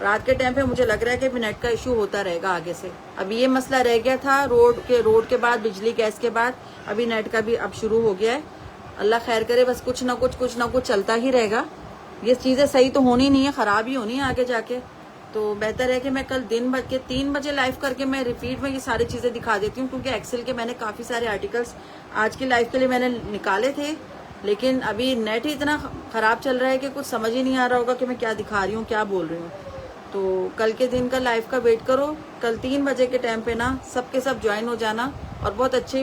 A: रात के टाइम पे मुझे लग रहा है कि नेट का इशू होता रहेगा आगे से। अभी ये मसला रह गया था रोड के बाद, बिजली गैस के बाद, अभी नेट का भी अब शुरू हो गया है। अल्लाह खैर करे, बस कुछ ना कुछ चलता ही रहेगा। ये चीज़ें सही तो होनी नहीं है, ख़राब ही होनी है आगे जाके। तो बेहतर है कि मैं कल दिन भर के 3 बजे लाइव करके मैं रिपीट में ये सारी चीज़ें दिखा देती हूँ, क्योंकि एक्सेल के मैंने काफ़ी सारे आर्टिकल्स आज की लाइव के लिए मैंने निकाले थे, लेकिन अभी नेट ही इतना ख़राब चल रहा है कि कुछ समझ ही नहीं आ रहा होगा कि मैं क्या दिखा रही हूँ, क्या बोल रही हूँ। तो कल के दिन का लाइव का वेट करो, कल 3 बजे के टाइम पे ना सबके सब ज्वाइन हो जाना। और बहुत अच्छे